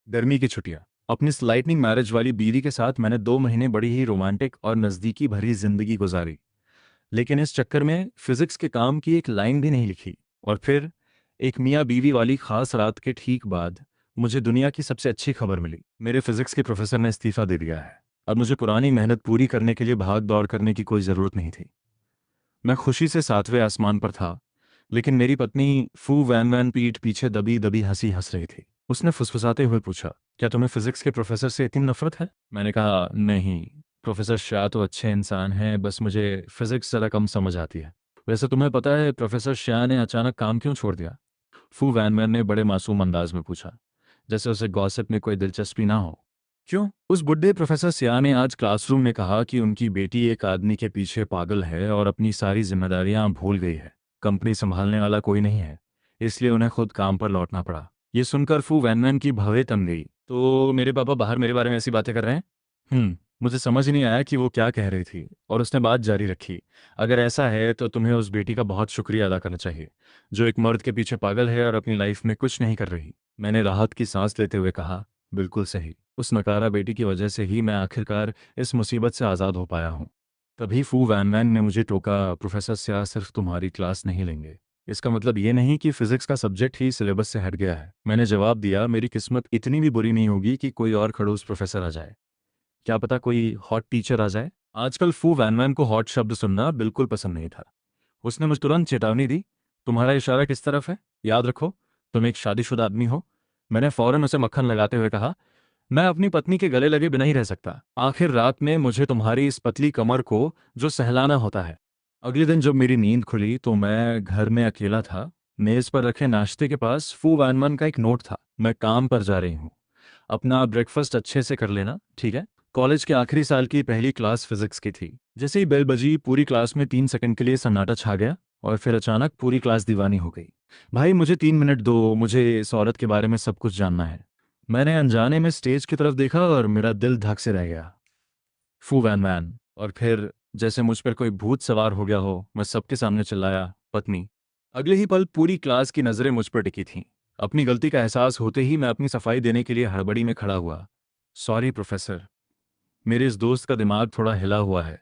गर्मी की छुट्टियां। अपनी स्लाइटनिंग मैरिज वाली बीवी के साथ मैंने 2 महीने बड़ी ही रोमांटिक और नज़दीकी भरी जिंदगी गुजारी। लेकिन इस चक्कर में फिजिक्स के काम की एक लाइन भी नहीं लिखी। और फिर एक मियाँ बीवी वाली खास रात के ठीक बाद मुझे दुनिया की सबसे अच्छी खबर मिली। मेरे फिजिक्स के प्रोफेसर ने इस्तीफा दे दिया है। अब मुझे पुरानी मेहनत पूरी करने के लिए भाग दौड़ करने की कोई ज़रूरत नहीं थी। मैं खुशी से 7वें आसमान पर था, लेकिन मेरी पत्नी फू वैन वैन पीठ पीछे दबी दबी हंसी हंस रही थी। उसने फुसफुसाते हुए पूछा, क्या तुम्हें फिजिक्स के प्रोफेसर से इतनी नफरत है? मैंने कहा, नहीं, प्रोफेसर शाह तो अच्छे इंसान हैं, बस मुझे फिजिक्स ज़रा कम समझ आती है। वैसे तुम्हें पता है प्रोफेसर शाह ने अचानक काम क्यों छोड़ दिया? फू वैन वैन ने बड़े मासूम अंदाज में पूछा, जैसे उसे गॉसिप में कोई दिलचस्पी ना हो। क्यों? उस बुढ़े प्रोफेसर सिया ने आज क्लासरूम में कहा कि उनकी बेटी एक आदमी के पीछे पागल है और अपनी सारी जिम्मेदारियां भूल गई है। कंपनी संभालने वाला कोई नहीं है, इसलिए उन्हें खुद काम पर लौटना पड़ा। ये सुनकर फू वैनवैन की भवें तन गई। तो मेरे पापा बाहर मेरे बारे में ऐसी बातें कर रहे हैं? मुझे समझ ही नहीं आया कि वो क्या कह रही थी, और उसने बात जारी रखी। अगर ऐसा है तो तुम्हें उस बेटी का बहुत शुक्रिया अदा करना चाहिए, जो एक मर्द के पीछे पागल है और अपनी लाइफ में कुछ नहीं कर रही। मैंने राहत की सांस लेते हुए कहा, बिल्कुल सही। उस नकारा बेटी की वजह से ही मैं आखिरकार इस मुसीबत से आज़ाद हो पाया हूँ। तभी फू वैन वैन ने मुझे टोका, प्रोफेसर स्याह सिर्फ तुम्हारी क्लास नहीं लेंगे। इसका मतलब ये नहीं कि फिजिक्स का सब्जेक्ट ही सिलेबस से हट गया है। मैंने जवाब दिया, मेरी किस्मत इतनी भी बुरी नहीं होगी कि कोई और खड़ूस प्रोफेसर आ जाए। क्या पता कोई हॉट टीचर आ जाए। आजकल फू वैन वैन को हॉट शब्द सुनना बिल्कुल पसंद नहीं था। उसने मुझे तुरंत चेतावनी दी, तुम्हारा इशारा किस तरफ है? याद रखो, तुम एक शादीशुदा आदमी हो। मैंने फौरन उसे मक्खन लगाते हुए कहा, मैं अपनी पत्नी के गले लगे बिना ही रह सकता। आखिर रात में मुझे तुम्हारी इस पतली कमर को जो सहलाना होता है। अगले दिन जब मेरी नींद खुली तो मैं घर में अकेला था। मेज पर रखे नाश्ते के पास फू वैनमैन का एक नोट था, मैं काम पर जा रही हूँ, अपना ब्रेकफास्ट अच्छे से कर लेना, ठीक है? कॉलेज के आखिरी साल की पहली क्लास फिजिक्स की थी। जैसे ही बेल बजी पूरी क्लास में 3 सेकंड के लिए सन्नाटा छा गया, और फिर अचानक पूरी क्लास दीवानी हो गई। भाई मुझे 3 मिनट दो, मुझे इस औरत के बारे में सब कुछ जानना है। मैंने अनजाने में स्टेज की तरफ देखा और मेरा दिल धक से रह गया। फू वैन वैन। और फिर जैसे मुझ पर कोई भूत सवार हो गया हो, मैं सबके सामने चिल्लाया, पत्नी। अगले ही पल पूरी क्लास की नज़रें मुझ पर टिकी थीं। अपनी गलती का एहसास होते ही मैं अपनी सफाई देने के लिए हड़बड़ी में खड़ा हुआ। सॉरी प्रोफेसर, मेरे इस दोस्त का दिमाग थोड़ा हिला हुआ है।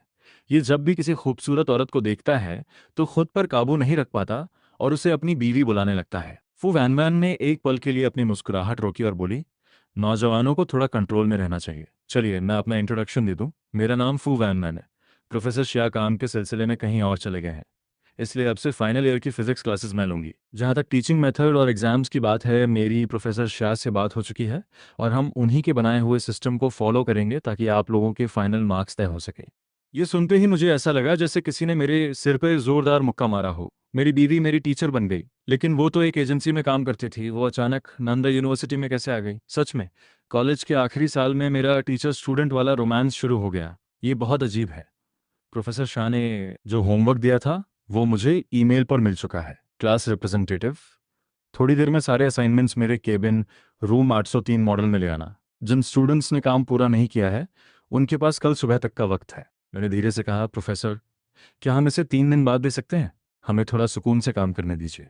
ये जब भी किसी खूबसूरत औरत को देखता है तो खुद पर काबू नहीं रख पाता और उसे अपनी बीवी बुलाने लगता है। फू वैनवैन ने एक पल के लिए अपनी मुस्कुराहट रोकी और बोली, नौजवानों को थोड़ा कंट्रोल में रहना चाहिए। चलिए मैं अपना इंट्रोडक्शन दे दूं। मेरा नाम फू वैनमैन है। प्रोफेसर श्या काम के सिलसिले में कहीं और चले गए हैं, इसलिए अब से फाइनल ईयर की फिजिक्स क्लासेस मैं लूंगी। जहाँ तक टीचिंग मेथड और एग्जाम्स की बात है, मेरी प्रोफेसर शाह से बात हो चुकी है, और हम उन्हीं के बनाए हुए सिस्टम को फॉलो करेंगे ताकि आप लोगों के फाइनल मार्क्स तय हो सके। ये सुनते ही मुझे ऐसा लगा जैसे किसी ने मेरे सिर पर जोरदार मुक्का मारा हो। मेरी बीवी मेरी टीचर बन गई, लेकिन वो तो एक एजेंसी में काम करती थी, वो अचानक नंदा यूनिवर्सिटी में कैसे आ गई? सच में कॉलेज के आखिरी साल में मेरा टीचर स्टूडेंट वाला रोमांस शुरू हो गया। ये बहुत अजीब है। प्रोफेसर शाह ने जो होमवर्क दिया था वो मुझे ईमेल पर मिल चुका है। क्लास रिप्रेजेंटेटिव, थोड़ी देर में सारे असाइनमेंट्स मेरे केबिन रूम 803 मॉडल में ले आना। जिन स्टूडेंट्स ने काम पूरा नहीं किया है उनके पास कल सुबह तक का वक्त है। मैंने धीरे से कहा, प्रोफेसर क्या हम इसे 3 दिन बाद दे सकते हैं? हमें थोड़ा सुकून से काम करने दीजिए।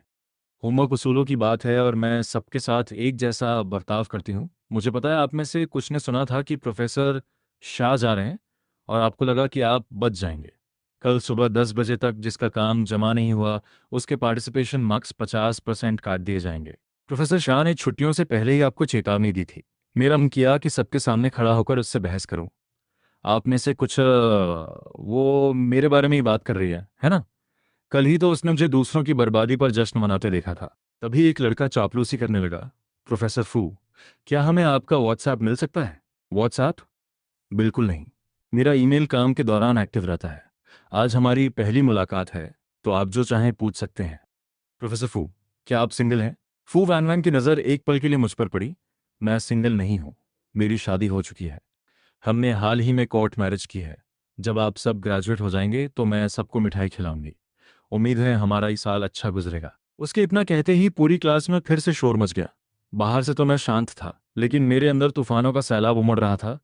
होमवर्क उसूलों की बात है और मैं सबके साथ एक जैसा बर्ताव करती हूँ। मुझे पता है आप में से कुछ ने सुना था कि प्रोफेसर शाह जा रहे हैं और आपको लगा कि आप बच जाएंगे। कल सुबह 10 बजे तक जिसका काम जमा नहीं हुआ उसके पार्टिसिपेशन मार्क्स 50% काट दिए जाएंगे। प्रोफेसर शाह ने छुट्टियों से पहले ही आपको चेतावनी दी थी। मेरा मन किया कि सबके सामने खड़ा होकर उससे बहस करूं। आप में से कुछ वो मेरे बारे में ही बात कर रही है ना? कल ही तो उसने मुझे दूसरों की बर्बादी पर जश्न मनाते देखा था। तभी एक लड़का चापलूसी करने लगा, प्रोफेसर फू, क्या हमें आपका व्हाट्सएप मिल सकता है? व्हाट्सएप? बिल्कुल नहीं। मेरा ईमेल काम के दौरान एक्टिव रहता है। आज हमारी पहली मुलाकात है, तो आप जो चाहें पूछ सकते हैं। प्रोफेसर फू, क्या आप सिंगल हैं? फू वैनवैन की नज़र एक पल के लिए मुझ पर पड़ी। मैं सिंगल नहीं हूँ, मेरी शादी हो चुकी है। हमने हाल ही में कोर्ट मैरिज की है। जब आप सब ग्रेजुएट हो जाएंगे तो मैं सबको मिठाई खिलाऊंगी। उम्मीद है हमारा ये साल अच्छा गुजरेगा। उसके इतना कहते ही पूरी क्लास में फिर से शोर मच गया। बाहर से तो मैं शांत था, लेकिन मेरे अंदर तूफानों का सैलाब उमड़ रहा था।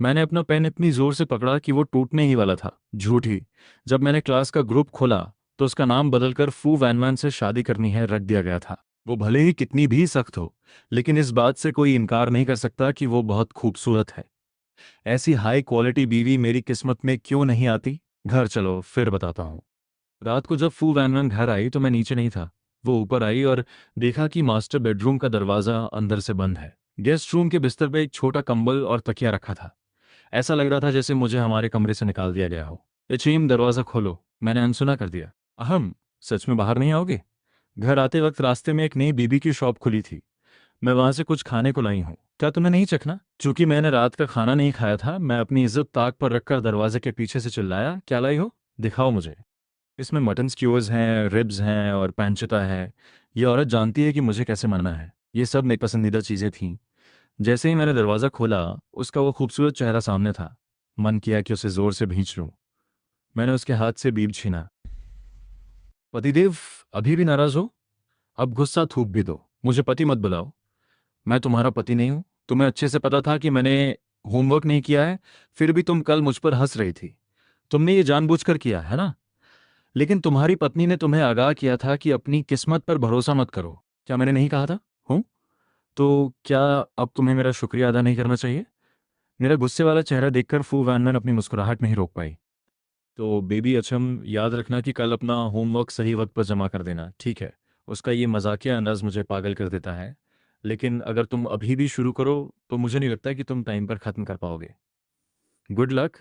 मैंने अपना पेन इतनी जोर से पकड़ा कि वो टूटने ही वाला था। झूठ ही, जब मैंने क्लास का ग्रुप खोला तो उसका नाम बदलकर फू वैनवैन से शादी करनी है रख दिया गया था। वो भले ही कितनी भी सख्त हो, लेकिन इस बात से कोई इनकार नहीं कर सकता कि वो बहुत खूबसूरत है। ऐसी हाई क्वालिटी बीवी मेरी किस्मत में क्यों नहीं आती? घर चलो फिर बताता हूँ। रात को जब फू वैन वैन घर आई तो मैं नीचे नहीं था। वो ऊपर आई और देखा कि मास्टर बेडरूम का दरवाज़ा अंदर से बंद है। गेस्ट रूम के बिस्तर पे एक छोटा कंबल और तकिया रखा था। ऐसा लग रहा था जैसे मुझे हमारे कमरे से निकाल दिया गया हो। चीम, दरवाज़ा खोलो, मैंने अनसुना कर दिया। अहम, सच में बाहर नहीं आओगे? घर आते वक्त रास्ते में एक नई बीबी की शॉप खुली थी। मैं वहां से कुछ खाने को लाई हूँ, क्या तुम्हें नहीं चखना? चूंकि मैंने रात का खाना नहीं खाया था, मैं अपनी इज्जत ताक पर रखकर दरवाजे के पीछे से चिल्लाया, क्या लाई हो? दिखाओ मुझे। इसमें मटन स्क्यूज़ हैं, रिब्स हैं और पैंचेता है। ये औरत जानती है कि मुझे कैसे मरना है। ये सब मेरी पसंदीदा चीज़ें थीं। जैसे ही मैंने दरवाज़ा खोला, उसका वो खूबसूरत चेहरा सामने था। मन किया कि उसे ज़ोर से भींच लूँ। मैंने उसके हाथ से बीब छीना। पतिदेव, अभी भी नाराज़ हो? अब गुस्सा थूक भी दो। मुझे पति मत बुलाओ। मैं तुम्हारा पति नहीं हूं। तुम्हें अच्छे से पता था कि मैंने होमवर्क नहीं किया है, फिर भी तुम कल मुझ पर हंस रही थी। तुमने ये जानबूझकर किया है ना? लेकिन तुम्हारी पत्नी ने तुम्हें आगाह किया था कि अपनी किस्मत पर भरोसा मत करो। क्या मैंने नहीं कहा था? हूं? तो क्या अब तुम्हें मेरा शुक्रिया अदा नहीं करना चाहिए? मेरा गुस्से वाला चेहरा देखकर फू वैनमैन अपनी मुस्कुराहट नहीं रोक पाई। तो बेबी अचम, याद रखना कि कल अपना होमवर्क सही वक्त पर जमा कर देना, ठीक है? उसका ये मजाकिया अंदाज मुझे पागल कर देता है। लेकिन अगर तुम अभी भी शुरू करो तो मुझे नहीं लगता कि तुम टाइम पर ख़त्म कर पाओगे। Good luck.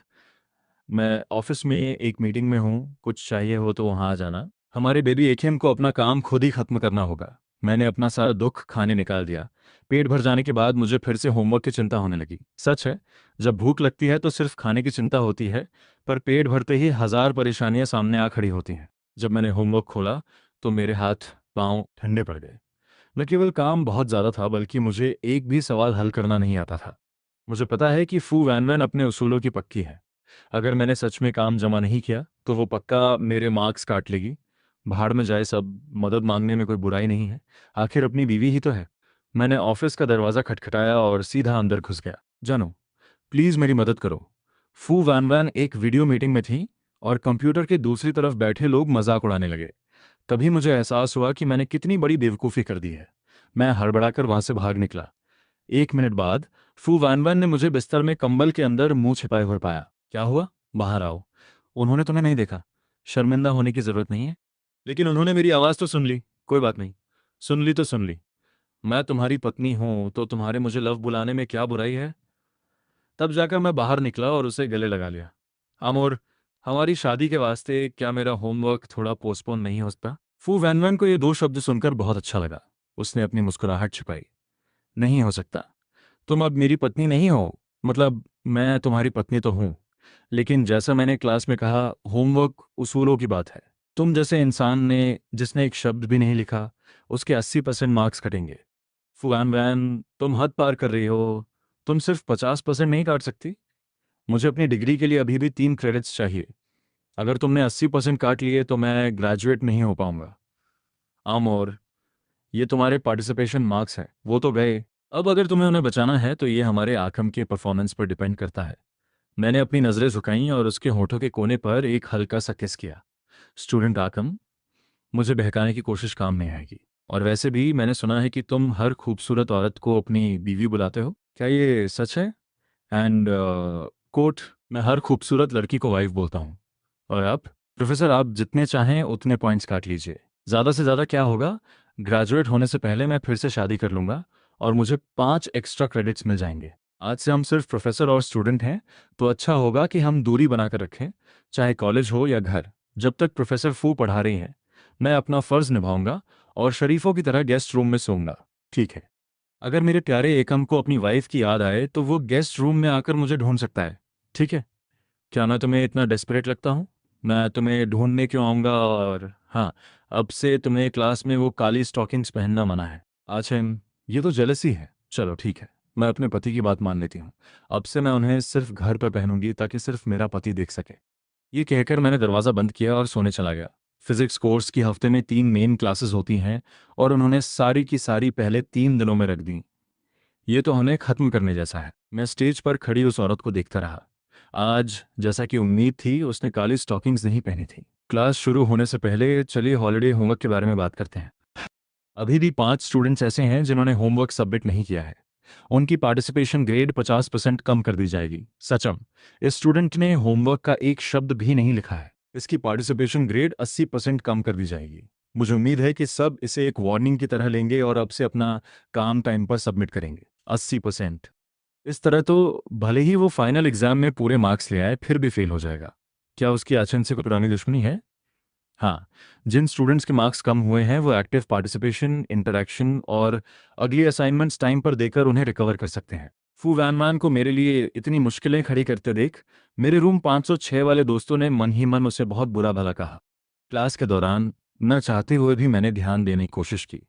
मैं ऑफिस में एक मीटिंग में हूँ, कुछ चाहिए हो तो वहाँ आ जाना। हमारे बेबी एकेएम को अपना काम खुद ही ख़त्म करना होगा। मैंने अपना सारा दुख खाने निकाल दिया। पेट भर जाने के बाद मुझे फिर से होमवर्क की चिंता होने लगी। सच है, जब भूख लगती है तो सिर्फ खाने की चिंता होती है, पर पेट भरते ही हज़ार परेशानियां सामने आ खड़ी होती हैं। जब मैंने होमवर्क खोला तो मेरे हाथ पाँव ठंडे पड़ गए। न केवल काम बहुत ज़्यादा था, बल्कि मुझे एक भी सवाल हल करना नहीं आता था। मुझे पता है कि फू वैनवैन अपने उसूलों की पक्की है। अगर मैंने सच में काम जमा नहीं किया तो वो पक्का मेरे मार्क्स काट लेगी। भाड़ में जाए सब, मदद मांगने में कोई बुराई नहीं है। आखिर अपनी बीवी ही तो है। मैंने ऑफिस का दरवाज़ा खटखटाया और सीधा अंदर घुस गया। जानो, प्लीज़ मेरी मदद करो। फू वैनवैन एक वीडियो मीटिंग में थी और कंप्यूटर के दूसरी तरफ बैठे लोग मजाक उड़ाने लगे। तभी मुझे एहसास हुआ कि मैंने कितनी बड़ी बेवकूफ़ी कर दी है। मैं हड़बड़ाकर वहां से भाग निकला। 1 मिनट बाद फू वैनवैन ने मुझे बिस्तर में कंबल के अंदर मुंह छिपाए हुए पाया। क्या हुआ? बाहर आओ। उन्होंने तुम्हें नहीं देखा। शर्मिंदा होने की जरूरत नहीं है। लेकिन उन्होंने मेरी आवाज़ तो सुन ली। कोई बात नहीं, सुन ली तो सुन ली। मैं तुम्हारी पत्नी हूं तो तुम्हारे मुझे लव बुलाने में क्या बुराई है? तब जाकर मैं बाहर निकला और उसे गले लगा लिया। अमोर, हमारी शादी के वास्ते क्या मेरा होमवर्क थोड़ा पोस्टपोन नहीं हो सकता? फू वैनवैन को ये दो शब्द सुनकर बहुत अच्छा लगा। उसने अपनी मुस्कुराहट छिपाई। नहीं हो सकता। तुम अब मेरी पत्नी नहीं हो। मतलब, मैं तुम्हारी पत्नी तो हूं, लेकिन जैसा मैंने क्लास में कहा, होमवर्क उसूलों की बात है। तुम जैसे इंसान ने जिसने एक शब्द भी नहीं लिखा, उसके 80% मार्क्स कटेंगे। फुआन वैन, तुम हद पार कर रही हो। तुम सिर्फ 50% नहीं काट सकती। मुझे अपनी डिग्री के लिए अभी भी 3 क्रेडिट्स चाहिए। अगर तुमने 80% काट लिए तो मैं ग्रेजुएट नहीं हो पाऊंगा। और ये तुम्हारे पार्टिसिपेशन मार्क्स हैं, वो तो गए। अब अगर तुम्हें उन्हें बचाना है तो ये हमारे आकम के परफॉर्मेंस पर डिपेंड करता है। मैंने अपनी नज़रें झुकाईं और उसके होठों के कोने पर एक हल्का सा किस किया। स्टूडेंट आकम, मुझे बहकाने की कोशिश काम नहीं आएगी। और वैसे भी मैंने सुना है कि तुम हर खूबसूरत औरत को अपनी बीवी बुलाते हो। क्या ये सच है? एंड कोट, मैं हर खूबसूरत लड़की को वाइफ बोलता हूँ। और आप प्रोफेसर, आप जितने चाहें उतने पॉइंट्स काट लीजिए। ज़्यादा से ज़्यादा क्या होगा? ग्रेजुएट होने से पहले मैं फिर से शादी कर लूँगा और मुझे 5 एक्स्ट्रा क्रेडिट्स मिल जाएंगे। आज से हम सिर्फ प्रोफेसर और स्टूडेंट हैं, तो अच्छा होगा कि हम दूरी बनाकर रखें, चाहे कॉलेज हो या घर। जब तक प्रोफेसर फू पढ़ा रही हैं, मैं अपना फ़र्ज़ निभाऊंगा और शरीफों की तरह गेस्ट रूम में सोऊंगा। ठीक है? अगर मेरे प्यारे एकम को अपनी वाइफ की याद आए तो वो गेस्ट रूम में आकर मुझे ढूंढ सकता है। ठीक है? क्या मैं तुम्हें इतना डेस्परेट लगता हूँ? मैं तुम्हें ढूंढने क्यों आऊँगा? और हाँ, अब से तुम्हें क्लास में वो काली स्टॉकिंग्स पहनना मना है। अच्छा, ये तो जेलसी है। चलो ठीक है, मैं अपने पति की बात मान लेती हूँ। अब से मैं उन्हें सिर्फ घर पर पहनूंगी ताकि सिर्फ मेरा पति देख सके। ये कहकर मैंने दरवाज़ा बंद किया और सोने चला गया। फिजिक्स कोर्स की हफ्ते में 3 मेन क्लासेस होती हैं और उन्होंने सारी की सारी पहले 3 दिनों में रख दी। ये तो उन्हें ख़त्म करने जैसा है। मैं स्टेज पर खड़ी उस औरत को देखता रहा। आज, जैसा कि उम्मीद थी, उसने काली स्टॉकिंग्स नहीं पहनी थी। क्लास शुरू होने से पहले चलिए हॉलिडे होमवर्क के बारे में बात करते हैं। अभी भी 5 स्टूडेंट्स ऐसे हैं जिन्होंने होमवर्क सबमिट नहीं किया है। उनकी पार्टिसिपेशन ग्रेड 50% कम कर दी जाएगी। सचम, इस स्टूडेंट ने होमवर्क का एक शब्द भी नहीं लिखा है, इसकी पार्टिसिपेशन ग्रेड 80% कम कर दी जाएगी। मुझे उम्मीद है कि सब इसे एक वार्निंग की तरह लेंगे और अब से अपना काम टाइम पर सबमिट करेंगे। 80%। इस तरह तो भले ही वो फाइनल एग्जाम में पूरे मार्क्स ले आए फिर भी फेल हो जाएगा। क्या उसकी आचरण से कोई पुरानी दुश्मनी है? हाँ, जिन स्टूडेंट्स के मार्क्स कम हुए हैं वो एक्टिव पार्टिसिपेशन, इंटरैक्शन और अगली असाइनमेंट्स टाइम पर देकर उन्हें रिकवर कर सकते हैं। फू वैनमैन को मेरे लिए इतनी मुश्किलें खड़ी करते देख मेरे रूम 506 वाले दोस्तों ने मन ही मन उसे बहुत बुरा भला कहा। क्लास के दौरान न चाहते हुए भी मैंने ध्यान देने की कोशिश की।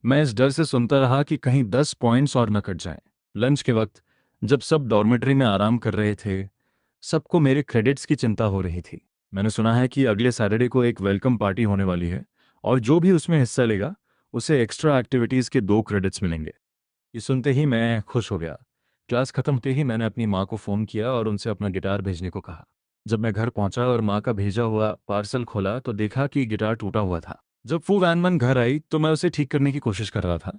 मैं इस डर से सुनता रहा कि कहीं 10 पॉइंट्स और न कट जाएं। लंच के वक्त जब सब डॉर्मेटरी में आराम कर रहे थे, सबको मेरे क्रेडिट्स की चिंता हो रही थी। मैंने सुना है कि अगले सैटरडे को एक वेलकम पार्टी होने वाली है और जो भी उसमें हिस्सा लेगा उसे एक्स्ट्रा एक्टिविटीज़ के 2 क्रेडिट्स मिलेंगे। ये सुनते ही मैं खुश हो गया। क्लास खत्म होते ही मैंने अपनी माँ को फ़ोन किया और उनसे अपना गिटार भेजने को कहा। जब मैं घर पहुंचा और माँ का भेजा हुआ पार्सल खोला तो देखा कि गिटार टूटा हुआ था। जब फू वैनमैन घर आई तो मैं उसे ठीक करने की कोशिश कर रहा था।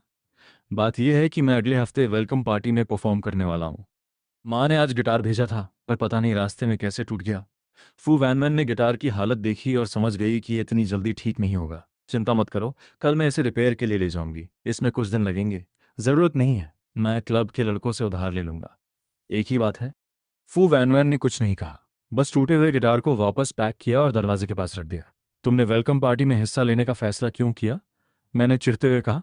बात यह है कि मैं अगले हफ्ते वेलकम पार्टी में परफॉर्म करने वाला हूँ। माँ ने आज गिटार भेजा था पर पता नहीं रास्ते में कैसे टूट गया। फू वैनमैन ने गिटार की हालत देखी और समझ गई कि ये इतनी जल्दी ठीक नहीं होगा। चिंता मत करो, कल मैं इसे रिपेयर के लिए ले जाऊंगी। इसमें कुछ दिन लगेंगे। ज़रूरत नहीं है, मैं क्लब के लड़कों से उधार ले लूंगा। एक ही बात है। फू वैनमैन ने कुछ नहीं कहा, बस टूटे हुए गिटार को वापस पैक किया और दरवाजे के पास रख दिया। तुमने वेलकम पार्टी में हिस्सा लेने का फैसला क्यों किया? मैंने चिढ़ते हुए कहा।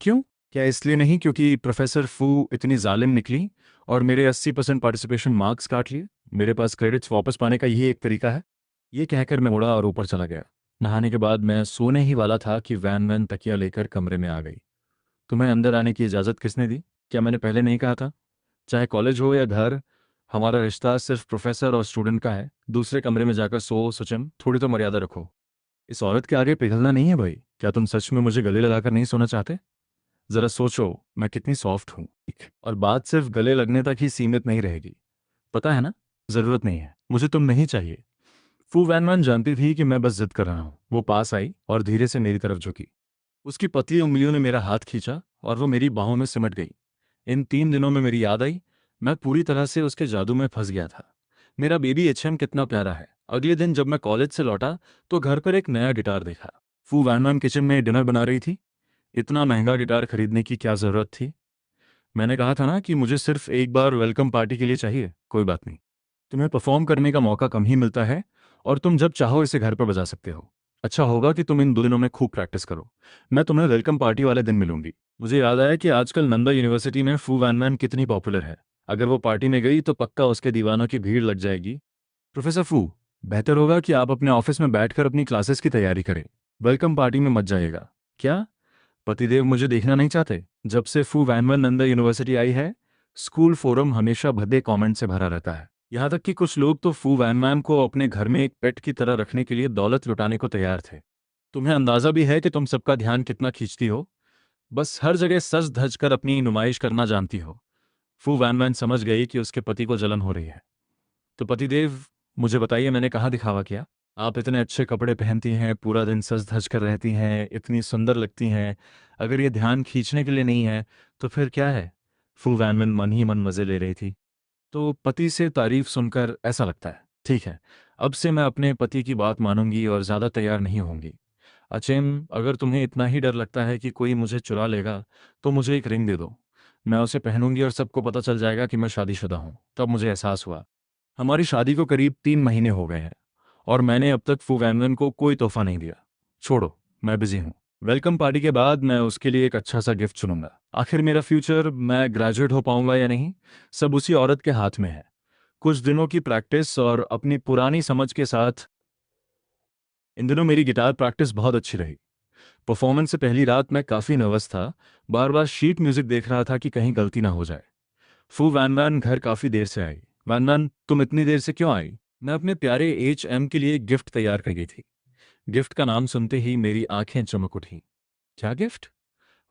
क्यों? क्या इसलिए नहीं क्योंकि प्रोफेसर फू इतनी जालिम निकली और मेरे 80% पार्टिसिपेशन मार्क्स काट लिए? मेरे पास क्रेडिट्स वापस पाने का यही एक तरीका है। ये कहकर मैं उड़ा और ऊपर चला गया। नहाने के बाद मैं सोने ही वाला था कि वैन तकिया लेकर कमरे में आ गई। तुम्हें अंदर आने की इजाज़त किसने दी? क्या मैंने पहले नहीं कहा था? चाहे कॉलेज हो या घर, हमारा रिश्ता सिर्फ प्रोफेसर और स्टूडेंट का है। दूसरे कमरे में जाकर सो सचिन, थोड़ी तो मर्यादा रखो। इस औरत के आगे पिघलना नहीं है भाई। क्या तुम सच में मुझे गले लगाकर नहीं सोना चाहते? जरा सोचो मैं कितनी सॉफ्ट हूँ। और बात सिर्फ गले लगने तक ही सीमित नहीं रहेगी, पता है ना? जरूरत नहीं है, मुझे तुम नहीं चाहिए। फू वैनमैन जानती थी कि मैं बस जिद कर रहा हूँ। वो पास आई और धीरे से मेरी तरफ झुकी। उसकी पतली उंगलियों ने मेरा हाथ खींचा और वो मेरी बाहों में सिमट गई। इन 3 दिनों में मेरी याद आई, मैं पूरी तरह से उसके जादू में फंस गया था। मेरा बेबी एचएम कितना प्यारा है। अगले दिन जब मैं कॉलेज से लौटा तो घर पर एक नया गिटार देखा। फू वैनमैन किचन में डिनर बना रही थी। इतना महंगा गिटार खरीदने की क्या ज़रूरत थी? मैंने कहा था ना कि मुझे सिर्फ एक बार वेलकम पार्टी के लिए चाहिए। कोई बात नहीं, तुम्हें परफॉर्म करने का मौका कम ही मिलता है और तुम जब चाहो इसे घर पर बजा सकते हो। अच्छा होगा कि तुम इन 2 दिनों में खूब प्रैक्टिस करो। मैं तुम्हें वेलकम पार्टी वाले दिन मिलूंगी। मुझे याद आया कि आजकल नंदा यूनिवर्सिटी में फू वैनमैन कितनी पॉपुलर है। अगर वो पार्टी में गई तो पक्का उसके दीवानों की भीड़ लग जाएगी। प्रोफेसर फू, बेहतर होगा कि आप अपने ऑफिस में बैठकर अपनी क्लासेस की तैयारी करें। वेलकम पार्टी में मत जाइएगा। क्या पतिदेव मुझे देखना नहीं चाहते? जब से फू वैनमैन नंदा यूनिवर्सिटी आई है, स्कूल फोरम हमेशा भद्दे कमेंट से भरा रहता है। यहाँ तक कि कुछ लोग तो फू वैनमैन को अपने घर में एक पेट की तरह रखने के लिए दौलत लुटाने को तैयार थे। तुम्हें अंदाजा भी है कि तुम सबका ध्यान कितना खींचती हो? बस हर जगह सज धज कर अपनी नुमाइश करना जानती हो। फू वैनमैन समझ गई कि उसके पति को जलन हो रही है। तो पतिदेव, मुझे बताइए मैंने कहाँ दिखावा किया? आप इतने अच्छे कपड़े पहनती हैं, पूरा दिन सज धज कर रहती हैं, इतनी सुंदर लगती हैं। अगर ये ध्यान खींचने के लिए नहीं है तो फिर क्या है? फू वैनमैन मन ही मन मज़े ले रही थी। तो पति से तारीफ सुनकर ऐसा लगता है। ठीक है, अब से मैं अपने पति की बात मानूंगी और ज़्यादा तैयार नहीं होंगी। अचेम, अगर तुम्हें इतना ही डर लगता है कि कोई मुझे चुरा लेगा तो मुझे एक रिंग दे दो। मैं उसे पहनूंगी और सबको पता चल जाएगा कि मैं शादीशुदा हूँ। तब मुझे एहसास हुआ हमारी शादी को करीब 3 महीने हो गए हैं और मैंने अब तक फू वैनमैन को कोई तोहफा नहीं दिया। छोड़ो, मैं बिजी हूँ। वेलकम पार्टी के बाद मैं उसके लिए एक अच्छा सा गिफ्ट चुनूंगा। आखिर मेरा फ्यूचर, मैं ग्रेजुएट हो पाऊंगा या नहीं, सब उसी औरत के हाथ में है। कुछ दिनों की प्रैक्टिस और अपनी पुरानी समझ के साथ इन दिनों मेरी गिटार प्रैक्टिस बहुत अच्छी रही। परफॉर्मेंस से पहली रात मैं काफ़ी नर्वस था, बार बार शीट म्यूजिक देख रहा था कि कहीं गलती ना हो जाए। फू वैनमैन घर काफ़ी देर से आई। वैनमैन, तुम इतनी देर से क्यों आई? मैं अपने प्यारे एच के लिए गिफ्ट तैयार कर गई थी। गिफ्ट का नाम सुनते ही मेरी आंखें चमक उठी। क्या गिफ्ट?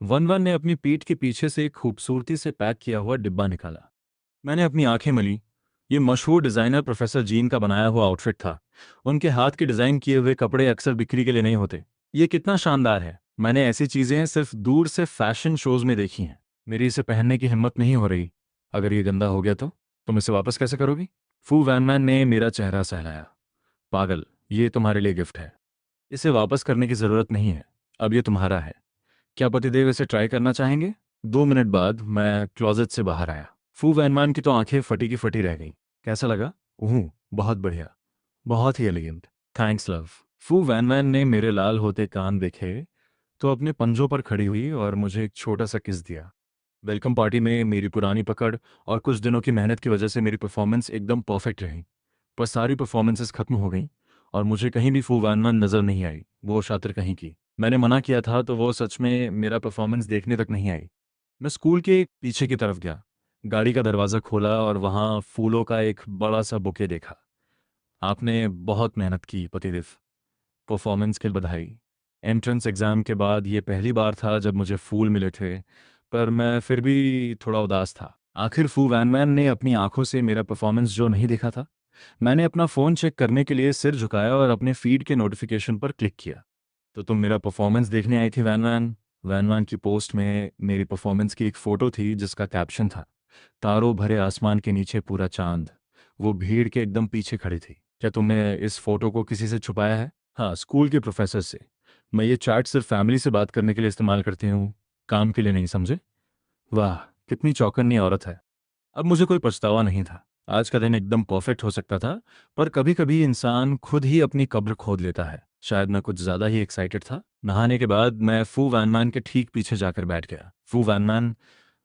वन वन ने अपनी पीठ के पीछे से एक खूबसूरती से पैक किया हुआ डिब्बा निकाला। मैंने अपनी आंखें मली। ये मशहूर डिज़ाइनर प्रोफेसर जीन का बनाया हुआ आउटफिट था। उनके हाथ के डिज़ाइन किए हुए कपड़े अक्सर बिक्री के लिए नहीं होते। ये कितना शानदार है। मैंने ऐसी चीज़ें सिर्फ दूर से फैशन शोज में देखी हैं। मेरी इसे पहनने की हिम्मत नहीं हो रही। अगर ये गंदा हो गया तो तुम इसे वापस कैसे करोगी? फू वैनमैन ने मेरा चेहरा सहलाया। पागल, ये तुम्हारे लिए गिफ्ट है। इसे वापस करने की ज़रूरत नहीं है। अब ये तुम्हारा है। क्या पतिदेव इसे ट्राई करना चाहेंगे? 2 मिनट बाद मैं क्लोजेट से बाहर आया। फू वैनमैन की तो आंखें फटी की फटी रह गईं। कैसा लगा? ओह, बहुत बढ़िया, बहुत ही एलिगेंट। Thanks love. फू वैनमैन ने मेरे लाल होते कान देखे तो अपने पंजों पर खड़ी हुई और मुझे एक छोटा सा किस दिया। वेलकम पार्टी में मेरी पुरानी पकड़ और कुछ दिनों की मेहनत की वजह से मेरी परफॉर्मेंस एकदम परफेक्ट रही। पर सारी परफॉर्मेंसेस खत्म हो गई और मुझे कहीं भी फू वैनमैन नज़र नहीं आई। वो शातिर कहीं की। मैंने मना किया था तो वो सच में मेरा परफॉर्मेंस देखने तक नहीं आई। मैं स्कूल के पीछे की तरफ गया। गाड़ी का दरवाज़ा खोला और वहाँ फूलों का एक बड़ा सा बुके देखा। आपने बहुत मेहनत की पतिदेव। परफॉर्मेंस के लिए बधाई। एंट्रेंस एग्ज़ाम के बाद ये पहली बार था जब मुझे फूल मिले थे, पर मैं फिर भी थोड़ा उदास था। आखिर फू वैनमैन ने अपनी आंखों से मेरा परफॉर्मेंस जो नहीं देखा था। मैंने अपना फ़ोन चेक करने के लिए सिर झुकाया और अपने फीड के नोटिफिकेशन पर क्लिक किया। तो तुम मेरा परफॉर्मेंस देखने आई थी वैनमैन? वैनमैन की पोस्ट में मेरी परफॉर्मेंस की एक फ़ोटो थी जिसका कैप्शन था, तारों भरे आसमान के नीचे पूरा चांद। वो भीड़ के एकदम पीछे खड़ी थी। क्या तुमने इस फोटो को किसी से छुपाया है? हाँ, स्कूल के प्रोफेसर से। मैं ये चैट सिर्फ फैमिली से बात करने के लिए इस्तेमाल करती हूँ, काम के लिए नहीं, समझे? वाह, कितनी चौकन्नी औरत है। अब मुझे कोई पछतावा नहीं था। आज का दिन एकदम परफेक्ट हो सकता था, पर कभी कभी इंसान खुद ही अपनी कब्र खोद लेता है। शायद मैं कुछ ज़्यादा ही एक्साइटेड था। नहाने के बाद मैं फू वैनमैन के ठीक पीछे जाकर बैठ गया। फू वैनमैन,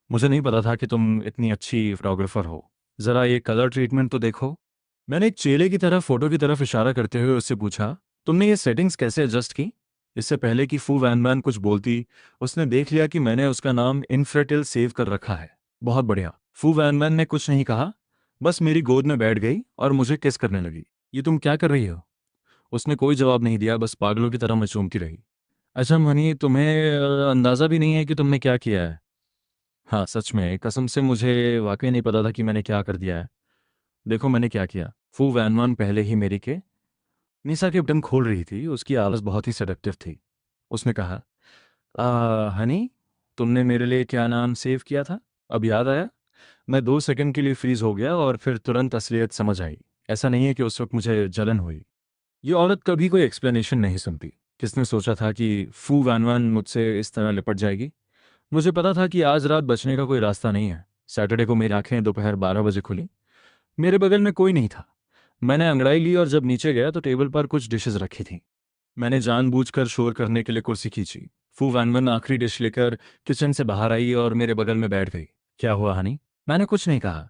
मुझे नहीं पता था कि तुम इतनी अच्छी फोटोग्राफर हो। ज़रा ये कलर ट्रीटमेंट तो देखो। मैंने एक चेले की तरह फोटो की तरफ इशारा करते हुए उससे पूछा, तुमने ये सेटिंग्स कैसे एडजस्ट की? इससे पहले कि फू वैनमैन कुछ बोलती, उसने देख लिया कि मैंने उसका नाम इनफर्टिल सेव कर रखा है। बहुत बढ़िया। फू वैनमैन ने कुछ नहीं कहा, बस मेरी गोद में बैठ गई और मुझे किस करने लगी। ये तुम क्या कर रही हो? उसने कोई जवाब नहीं दिया, बस पागलों की तरह मचूमती रही। अच्छा मनी, तुम्हें अंदाज़ा भी नहीं है कि तुमने क्या किया है? हाँ, सच में कसम से मुझे वाकई नहीं पता था कि मैंने क्या कर दिया है। देखो मैंने क्या किया। फू वैनमैन पहले ही मेरी के निशा के बटन खोल रही थी। उसकी आवाज़ बहुत ही सेडक्टिव थी। उसने कहा, हनी, तुमने मेरे लिए क्या नाम सेव किया था? अब याद आया? मैं 2 सेकंड के लिए फ्रीज हो गया और फिर तुरंत असलियत समझ आई। ऐसा नहीं है कि उस वक्त मुझे जलन हुई। ये औरत कभी कोई एक्सप्लेनेशन नहीं सुनती। किसने सोचा था कि फू वैनमैन मुझसे इस तरह लिपट जाएगी? मुझे पता था कि आज रात बचने का कोई रास्ता नहीं है। सैटरडे को मेरी आंखें दोपहर 12 बजे खुली। मेरे बगल में कोई नहीं था। मैंने अंगड़ाई ली और जब नीचे गया तो टेबल पर कुछ डिशेस रखी थीं। मैंने जानबूझकर शोर करने के लिए कुर्सी खींची। फू वैनमैन आखिरी डिश लेकर किचन से बाहर आई और मेरे बगल में बैठ गई। क्या हुआ हनी? मैंने कुछ नहीं कहा।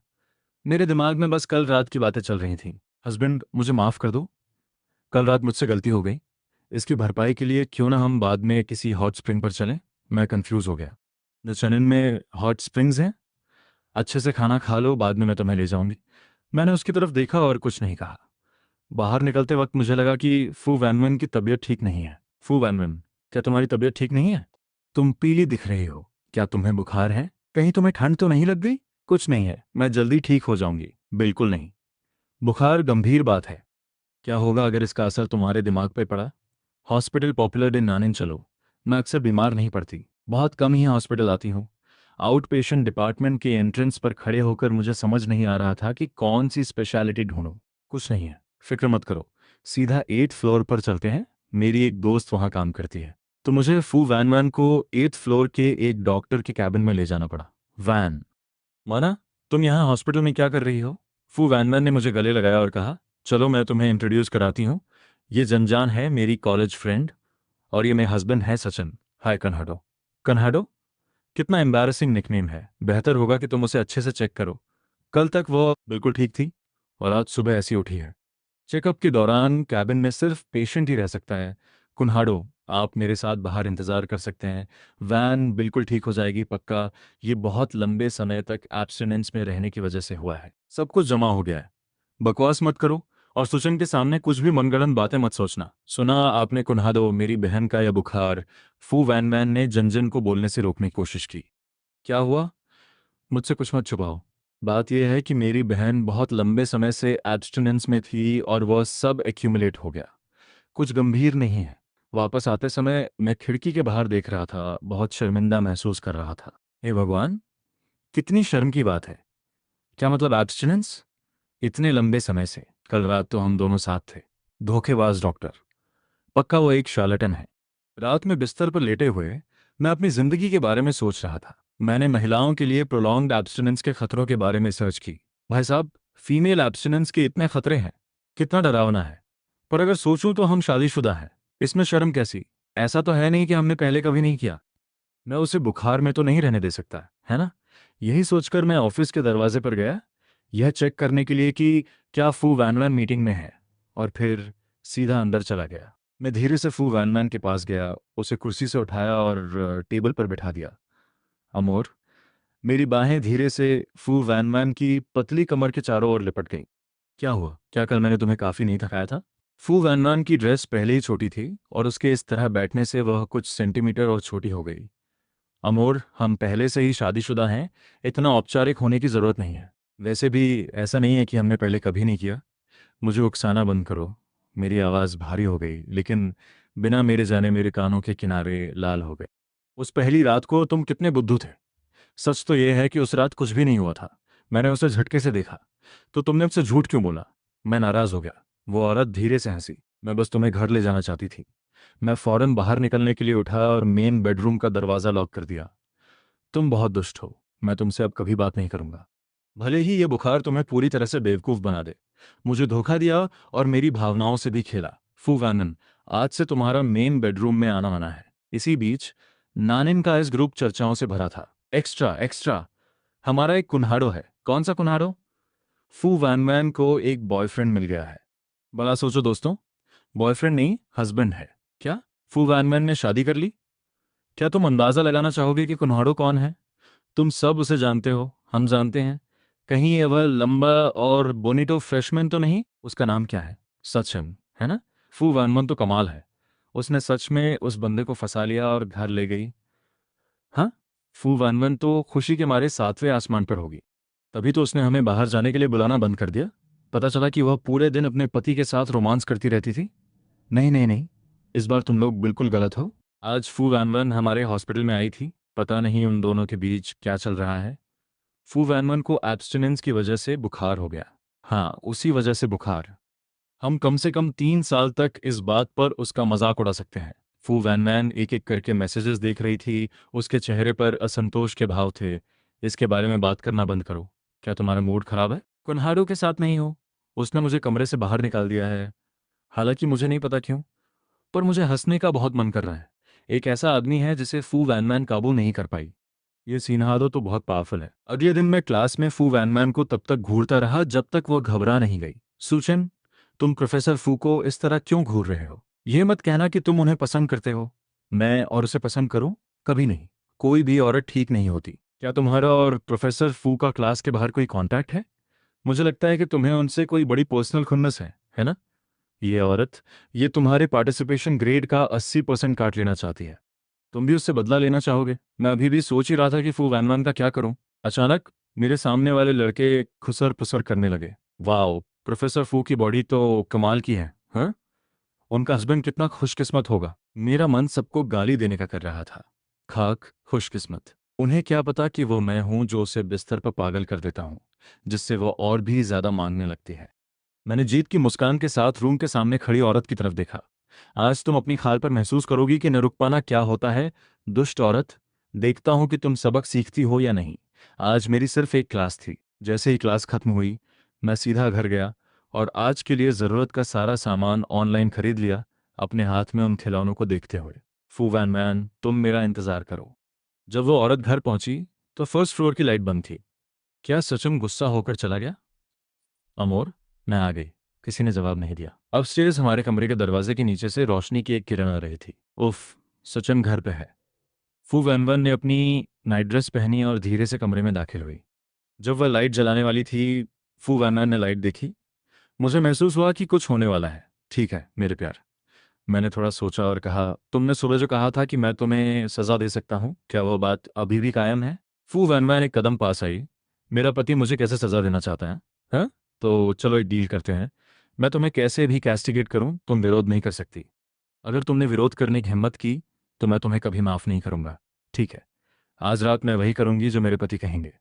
मेरे दिमाग में बस कल रात की बातें चल रही थीं। हस्बैंड, मुझे माफ़ कर दो। कल रात मुझसे गलती हो गई। इसकी भरपाई के लिए क्यों ना हम बाद में किसी हॉट स्प्रिंग पर चलें? मैं कंफ्यूज हो गया। द चनन में हॉट स्प्रिंग्स हैं? अच्छे से खाना खा लो, बाद में मैं तुम्हें ले जाऊंगी। मैंने उसकी तरफ देखा और कुछ नहीं कहा। बाहर निकलते वक्त मुझे लगा कि फू वैनमैन की तबीयत ठीक नहीं है। फू वैनमैन, क्या तुम्हारी तबीयत ठीक नहीं है? तुम पीली दिख रही हो। क्या तुम्हें बुखार है? कहीं तुम्हें ठंड तो नहीं लग गई? कुछ नहीं है, मैं जल्दी ठीक हो जाऊंगी। बिल्कुल नहीं। बुखार गंभीर बात है। क्या होगा अगर इसका असर तुम्हारे दिमाग पर पड़ा? हॉस्पिटल पॉपुलर इन नानिन चलो। मैं अक्सर बीमार नहीं पड़ती, बहुत कम ही हॉस्पिटल आती हूँ। आउट पेशेंट डिपार्टमेंट के एंट्रेंस पर खड़े होकर मुझे समझ नहीं आ रहा था कि कौन सी स्पेशलिटी ढूंढूं। कुछ नहीं है, फिक्र मत करो। सीधा 8th फ्लोर पर चलते हैं। मेरी एक दोस्त वहाँ काम करती है। तो मुझे फू वैनमैन को 8th फ्लोर के एक डॉक्टर के कैबिन में ले जाना पड़ा। वैन, माना, तुम यहाँ हॉस्पिटल में क्या कर रही हो? फू वैनमैन ने मुझे गले लगाया और कहा, चलो मैं तुम्हें इंट्रोड्यूस कराती हूँ। ये जनजान है, मेरी कॉलेज फ्रेंड, और ये मेरे हस्बैंड है सचिन। हाय कन्हाडो। कन्हाडो? कितना एम्बैरसिंग निकनेम है। बेहतर होगा कि तुम उसे अच्छे से चेक करो। कल तक वो बिल्कुल ठीक थी और आज सुबह ऐसी उठी है। चेकअप के दौरान कैबिन में सिर्फ पेशेंट ही रह सकता है। कुन्हाडो, आप मेरे साथ बाहर इंतज़ार कर सकते हैं। वैन बिल्कुल ठीक हो जाएगी, पक्का। ये बहुत लंबे समय तक एब्स्टिनेंस में रहने की वजह से हुआ है। सब कुछ जमा हो गया है। बकवास मत करो और सुचन के सामने कुछ भी मनगढ़ंत बातें मत सोचना। सुना आपने कुन्हाडो, मेरी बहन का यह बुखार। फू वैनमैन ने जनजन को बोलने से रोकने की कोशिश की। क्या हुआ? मुझसे कुछ मत छुपाओ। बात यह है कि मेरी बहन बहुत लंबे समय से एब्स्टिनेंस में थी और वह सब एक्यूमुलेट हो गया। कुछ गंभीर नहीं है, वापस आते समय मैं खिड़की के बाहर देख रहा था, बहुत शर्मिंदा महसूस कर रहा था। हे भगवान, कितनी शर्म की बात है। क्या मतलब एब्स्टिनेंस? इतने लंबे समय से। कल रात तो हम दोनों साथ थे। धोखेबाज डॉक्टर। पक्का वो एक शार्लेटन है। रात में बिस्तर पर लेटे हुए मैं अपनी जिंदगी के बारे में सोच रहा था। मैंने महिलाओं के लिए प्रोलॉन्ग्ड एब्स्टिनेंस के खतरों के बारे में सर्च की। भाई साहब, फीमेल एब्स्टिनेंस के इतने खतरे हैं। कितना डरावना है। पर अगर सोचूं तो हम शादीशुदा हैं। इसमें शर्म कैसी? ऐसा तो है नहीं कि हमने पहले कभी नहीं किया। मैं उसे बुखार में तो नहीं रहने दे सकता, है ना? यही सोचकर मैं ऑफिस के दरवाजे पर गया, यह चेक करने के लिए कि क्या फू वैनमैन मीटिंग में है, और फिर सीधा अंदर चला गया। मैं धीरे से फू वैनमैन के पास गया, उसे कुर्सी से उठाया और टेबल पर बिठा दिया। अमोर, मेरी बाहें धीरे से फू वैनमैन की पतली कमर के चारों ओर लिपट गईं। क्या हुआ? क्या कल मैंने तुम्हें काफ़ी नहीं थकाया था? फू वैनमैन की ड्रेस पहले ही छोटी थी और उसके इस तरह बैठने से वह कुछ सेंटीमीटर और छोटी हो गई। अमोर, हम पहले से ही शादीशुदा हैं, इतना औपचारिक होने की ज़रूरत नहीं है। वैसे भी ऐसा नहीं है कि हमने पहले कभी नहीं किया। मुझे उकसाना बंद करो। मेरी आवाज़ भारी हो गई, लेकिन बिना मेरे जाने मेरे कानों के किनारे लाल हो गए। उस पहली रात को तुम कितने बुद्धू थे। सच तो यह है कि उस रात कुछ भी नहीं हुआ था। मैंने उसे झटके से देखा। तो तुमने मुझसे झूठ क्यों बोला? मैं नाराज़ हो गया। वो औरत धीरे से हंसी। मैं बस तुम्हें घर ले जाना चाहती थी। मैं फौरन बाहर निकलने के लिए उठा और मेन बेडरूम का दरवाज़ा लॉक कर दिया। तुम बहुत दुष्ट हो। मैं तुमसे अब कभी बात नहीं करूंगा। भले ही ये बुखार तुम्हें पूरी तरह से बेवकूफ़ बना दे। मुझे धोखा दिया और मेरी भावनाओं से भी खेला। फू वैनन, आज से तुम्हारा मेन बेडरूम में आना मना है। इसी बीच नानिन का इस ग्रुप चर्चाओं से भरा था। एक्स्ट्रा एक्स्ट्रा, हमारा एक कुन्हाड़ो है। कौन सा कुन्हाड़ो? फू वैनमैन को एक बॉयफ्रेंड मिल गया है। बड़ा सोचो दोस्तों, बॉयफ्रेंड नहीं, हस्बैंड है। क्या फू वैनमैन ने शादी कर ली? क्या तुम अंदाजा लगाना चाहोगे कि कुन्हाड़ो कौन है? तुम सब उसे जानते हो, हम जानते हैं। कहीं ये वह लंबा और बोनीटो फ्रेशमैन तो नहीं? उसका नाम क्या है? सचिन, है ना? फू वैनमैन तो कमाल है। उसने सच में उस बंदे को फंसा लिया और घर ले गई। हाँ, फू वैनमैन तो खुशी के मारे 7वें आसमान पर होगी। तभी तो उसने हमें बाहर जाने के लिए बुलाना बंद कर दिया। पता चला कि वह पूरे दिन अपने पति के साथ रोमांस करती रहती थी। नहीं नहीं नहीं, इस बार तुम लोग बिल्कुल गलत हो। आज फू वैनवन हमारे हॉस्पिटल में आई थी। पता नहीं उन दोनों के बीच क्या चल रहा है। फू वैनवन को एब्स्टिनेंस की वजह से बुखार हो गया। हाँ, उसी वजह से बुखार। हम कम से कम 3 साल तक इस बात पर उसका मजाक उड़ा सकते हैं। फू वैनमैन एक एक करके मैसेजेस देख रही थी। उसके चेहरे पर असंतोष के भाव थे। इसके बारे में बात करना बंद करो। क्या तुम्हारा मूड खराब है? कुन्हाड़ों के साथ नहीं हो? उसने मुझे कमरे से बाहर निकाल दिया है। हालांकि मुझे नहीं पता क्यों, पर मुझे हंसने का बहुत मन कर रहा है। एक ऐसा आदमी है जिसे फू वैनमैन काबू नहीं कर पाई। ये सिन्हादो तो बहुत पावरफुल है। अगले दिन मैं क्लास में फू वैनमैन को तब तक घूरता रहा जब तक वो घबरा नहीं गई। सुचन, तुम प्रोफेसर फू को इस तरह क्यों घूर रहे हो? ये मत कहना कि तुम उन्हें पसंद करते हो। मैं और उसे पसंद करूं? कभी नहीं। कोई भी औरत ठीक नहीं होती। क्या तुम्हारा और प्रोफेसर फू का क्लास के बाहर कोई कांटेक्ट है? मुझे लगता है कि तुम्हें उनसे कोई बड़ी पर्सनल खुन्नस है ना? ये औरत, ये तुम्हारे पार्टिसिपेशन ग्रेड का 80% काट लेना चाहती है। तुम भी उससे बदला लेना चाहोगे? मैं अभी भी सोच ही रहा था कि फू वैनवान का क्या करूं। अचानक मेरे सामने वाले लड़के खुसर पुसर करने लगे। वाओ, प्रोफेसर फू की बॉडी तो कमाल की है। हाँ, उनका हस्बैंड कितना खुशकिस्मत होगा। मेरा मन सबको गाली देने का कर रहा था। खाक खुशकिस्मत। उन्हें क्या पता कि वो मैं हूं जो उसे बिस्तर पर पागल कर देता हूं, जिससे वो और भी ज्यादा मांगने लगती है। मैंने जीत की मुस्कान के साथ रूम के सामने खड़ी औरत की तरफ देखा। आज तुम अपनी खाल पर महसूस करोगी कि न रुक पाना क्या होता है। दुष्ट औरत, देखता हूं कि तुम सबक सीखती हो या नहीं। आज मेरी सिर्फ एक क्लास थी। जैसे ही क्लास खत्म हुई, मैं सीधा घर गया और आज के लिए ज़रूरत का सारा सामान ऑनलाइन खरीद लिया, अपने हाथ में उन खिलौनों को देखते हुए। फू वैन मैन, तुम मेरा इंतज़ार करो। जब वो औरत घर पहुंची तो फर्स्ट फ्लोर की लाइट बंद थी। क्या सचम गुस्सा होकर चला गया? अमोर, मैं आ गई। किसी ने जवाब नहीं दिया। अपस्टेयर्स हमारे कमरे के दरवाजे के नीचे से रोशनी की एक किरण आ रही थी। उफ, सचिन घर पे है। फू वैनवन ने अपनी नाइट ड्रेस पहनी और धीरे से कमरे में दाखिल हुई। जब वह लाइट जलाने वाली थी, फू वैनवन ने लाइट देखी। मुझे महसूस हुआ कि कुछ होने वाला है। ठीक है मेरे प्यार, मैंने थोड़ा सोचा और कहा, तुमने सुबह जो कहा था कि मैं तुम्हें सजा दे सकता हूँ, क्या वो बात अभी भी कायम है? फू वैनवन एक कदम पास आई। मेरा पति मुझे कैसे सजा देना चाहता है? हाँ, तो चलो एक डील करते हैं। मैं तुम्हें कैसे भी कैस्टिगेट करूं, तुम विरोध नहीं कर सकती। अगर तुमने विरोध करने की हिम्मत की तो मैं तुम्हें कभी माफ़ नहीं करूँगा। ठीक है, आज रात मैं वही करूँगी जो मेरे पति कहेंगे।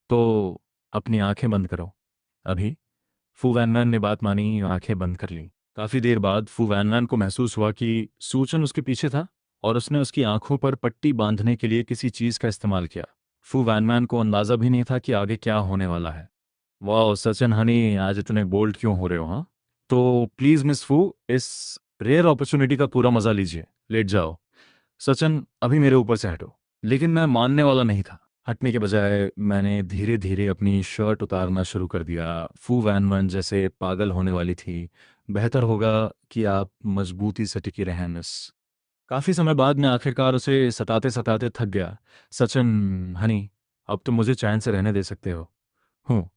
तो अपनी आंखें बंद करो अभी। फू वैनमैन ने बात मानी, आंखें बंद कर लीं। काफ़ी देर बाद फू वैनमैन को महसूस हुआ कि सूचन उसके पीछे था और उसने उसकी आंखों पर पट्टी बांधने के लिए किसी चीज़ का इस्तेमाल किया। फू वैनमैन को अंदाज़ा भी नहीं था कि आगे क्या होने वाला है। वाह सचिन हनी, आज इतने बोल्ड क्यों हो रहे हो? हाँ, तो प्लीज़ मिस फू, इस रेयर अपॉर्चुनिटी का पूरा मज़ा लीजिए। लेट जाओ। सचिन, अभी मेरे ऊपर से हटो। लेकिन मैं मानने वाला नहीं था। हटने के बजाय मैंने धीरे धीरे अपनी शर्ट उतारना शुरू कर दिया। फू वैन जैसे पागल होने वाली थी। बेहतर होगा कि आप मजबूती से टिकी रहें मिस। काफ़ी समय बाद मैं आखिरकार उसे सताते सताते थक गया। सचिन हनी, अब तुम मुझे चैन से रहने दे सकते हो। हूँ,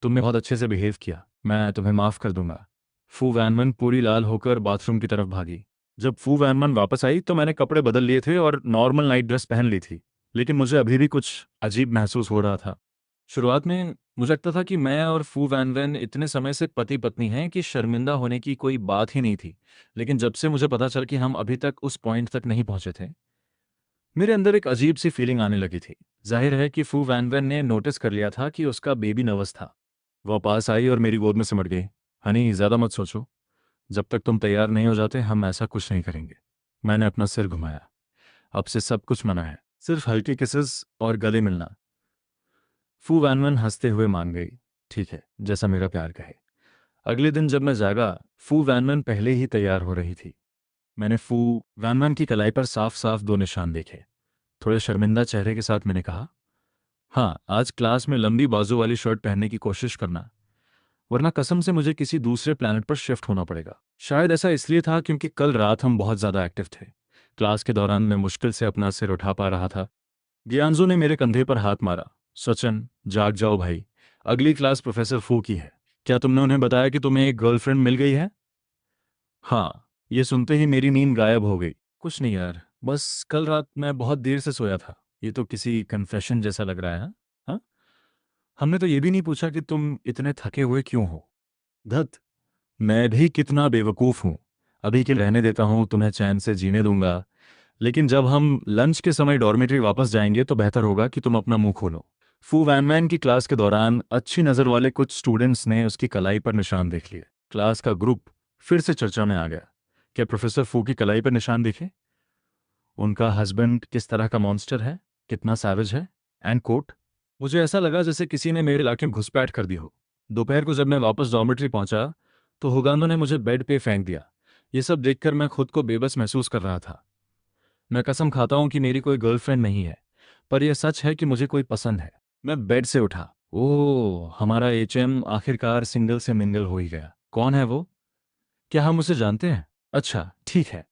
तुमने बहुत अच्छे से बिहेव किया, मैं तुम्हें माफ़ कर दूंगा। फू वैनमन पूरी लाल होकर बाथरूम की तरफ भागी। जब फू वैनमन वापस आई तो मैंने कपड़े बदल लिए थे और नॉर्मल नाइट ड्रेस पहन ली थी, लेकिन मुझे अभी भी कुछ अजीब महसूस हो रहा था। शुरुआत में मुझे लगता था कि मैं और फू वैनवन इतने समय से पति पत्नी हैं कि शर्मिंदा होने की कोई बात ही नहीं थी। लेकिन जब से मुझे पता चला कि हम अभी तक उस पॉइंट तक नहीं पहुंचे थे, मेरे अंदर एक अजीब सी फीलिंग आने लगी थी। जाहिर है कि फू वैनवन ने नोटिस कर लिया था कि उसका बेबी नर्वस था। वो पास आई और मेरी गोद में सिमट गई। हनी, ज़्यादा मत सोचो, जब तक तुम तैयार नहीं हो जाते हम ऐसा कुछ नहीं करेंगे। मैंने अपना सिर घुमाया। अब से सब कुछ मना है, सिर्फ हल्के किसेस और गले मिलना। फू वैनवन हंसते हुए मान गई। ठीक है, जैसा मेरा प्यार कहे। अगले दिन जब मैं जागा, फू वैनवन पहले ही तैयार हो रही थी। मैंने फू वैनवन की कलाई पर साफ साफ दो निशान देखे। थोड़े शर्मिंदा चेहरे के साथ मैंने कहा, हाँ, आज क्लास में लंबी बाजू वाली शर्ट पहनने की कोशिश करना, वरना कसम से मुझे किसी दूसरे प्लैनेट पर शिफ्ट होना पड़ेगा। शायद ऐसा इसलिए था क्योंकि कल रात हम बहुत ज़्यादा एक्टिव थे। क्लास के दौरान मैं मुश्किल से अपना सिर उठा पा रहा था। ज्ञानजू ने मेरे कंधे पर हाथ मारा। सचिन, जाग जाओ भाई, अगली क्लास प्रोफेसर फू की है। क्या तुमने उन्हें बताया कि तुम्हें एक गर्लफ्रेंड मिल गई है? हाँ, ये सुनते ही मेरी नींद गायब हो गई। कुछ नहीं यार, बस कल रात मैं बहुत देर से सोया था। ये तो किसी कन्फेशन जैसा लग रहा है। हाँ हाँ? हमने तो ये भी नहीं पूछा कि तुम इतने थके हुए क्यों हो। धत, मैं भी कितना बेवकूफ़ हूँ। अभी के रहने देता हूँ, तुम्हें चैन से जीने दूंगा। लेकिन जब हम लंच के समय डॉर्मेटरी वापस जाएंगे तो बेहतर होगा कि तुम अपना मुंह खोलो। फू वैनमैन की क्लास के दौरान अच्छी नज़र वाले कुछ स्टूडेंट्स ने उसकी कलाई पर निशान देख लिए। क्लास का ग्रुप फिर से चर्चा में आ गया। क्या प्रोफेसर फू की कलाई पर निशान देखे? उनका हस्बैंड किस तरह का मॉन्स्टर है, कितना सैवेज है, एंड कोट। मुझे ऐसा लगा जैसे किसी ने मेरे इलाके में घुसपैठ कर दी हो। दोपहर को जब मैं वापस डॉर्मेटरी पहुंचा तो हुगांदो ने मुझे बेड पे फेंक दिया। ये सब देखकर मैं खुद को बेबस महसूस कर रहा था। मैं कसम खाता हूं कि मेरी कोई गर्लफ्रेंड नहीं है, पर यह सच है कि मुझे कोई पसंद है। मैं बेड से उठा। ओह, हमारा एचएम आखिरकार सिंगल से मिंगल हो ही गया। कौन है वो? क्या हम उसे जानते हैं? अच्छा ठीक है,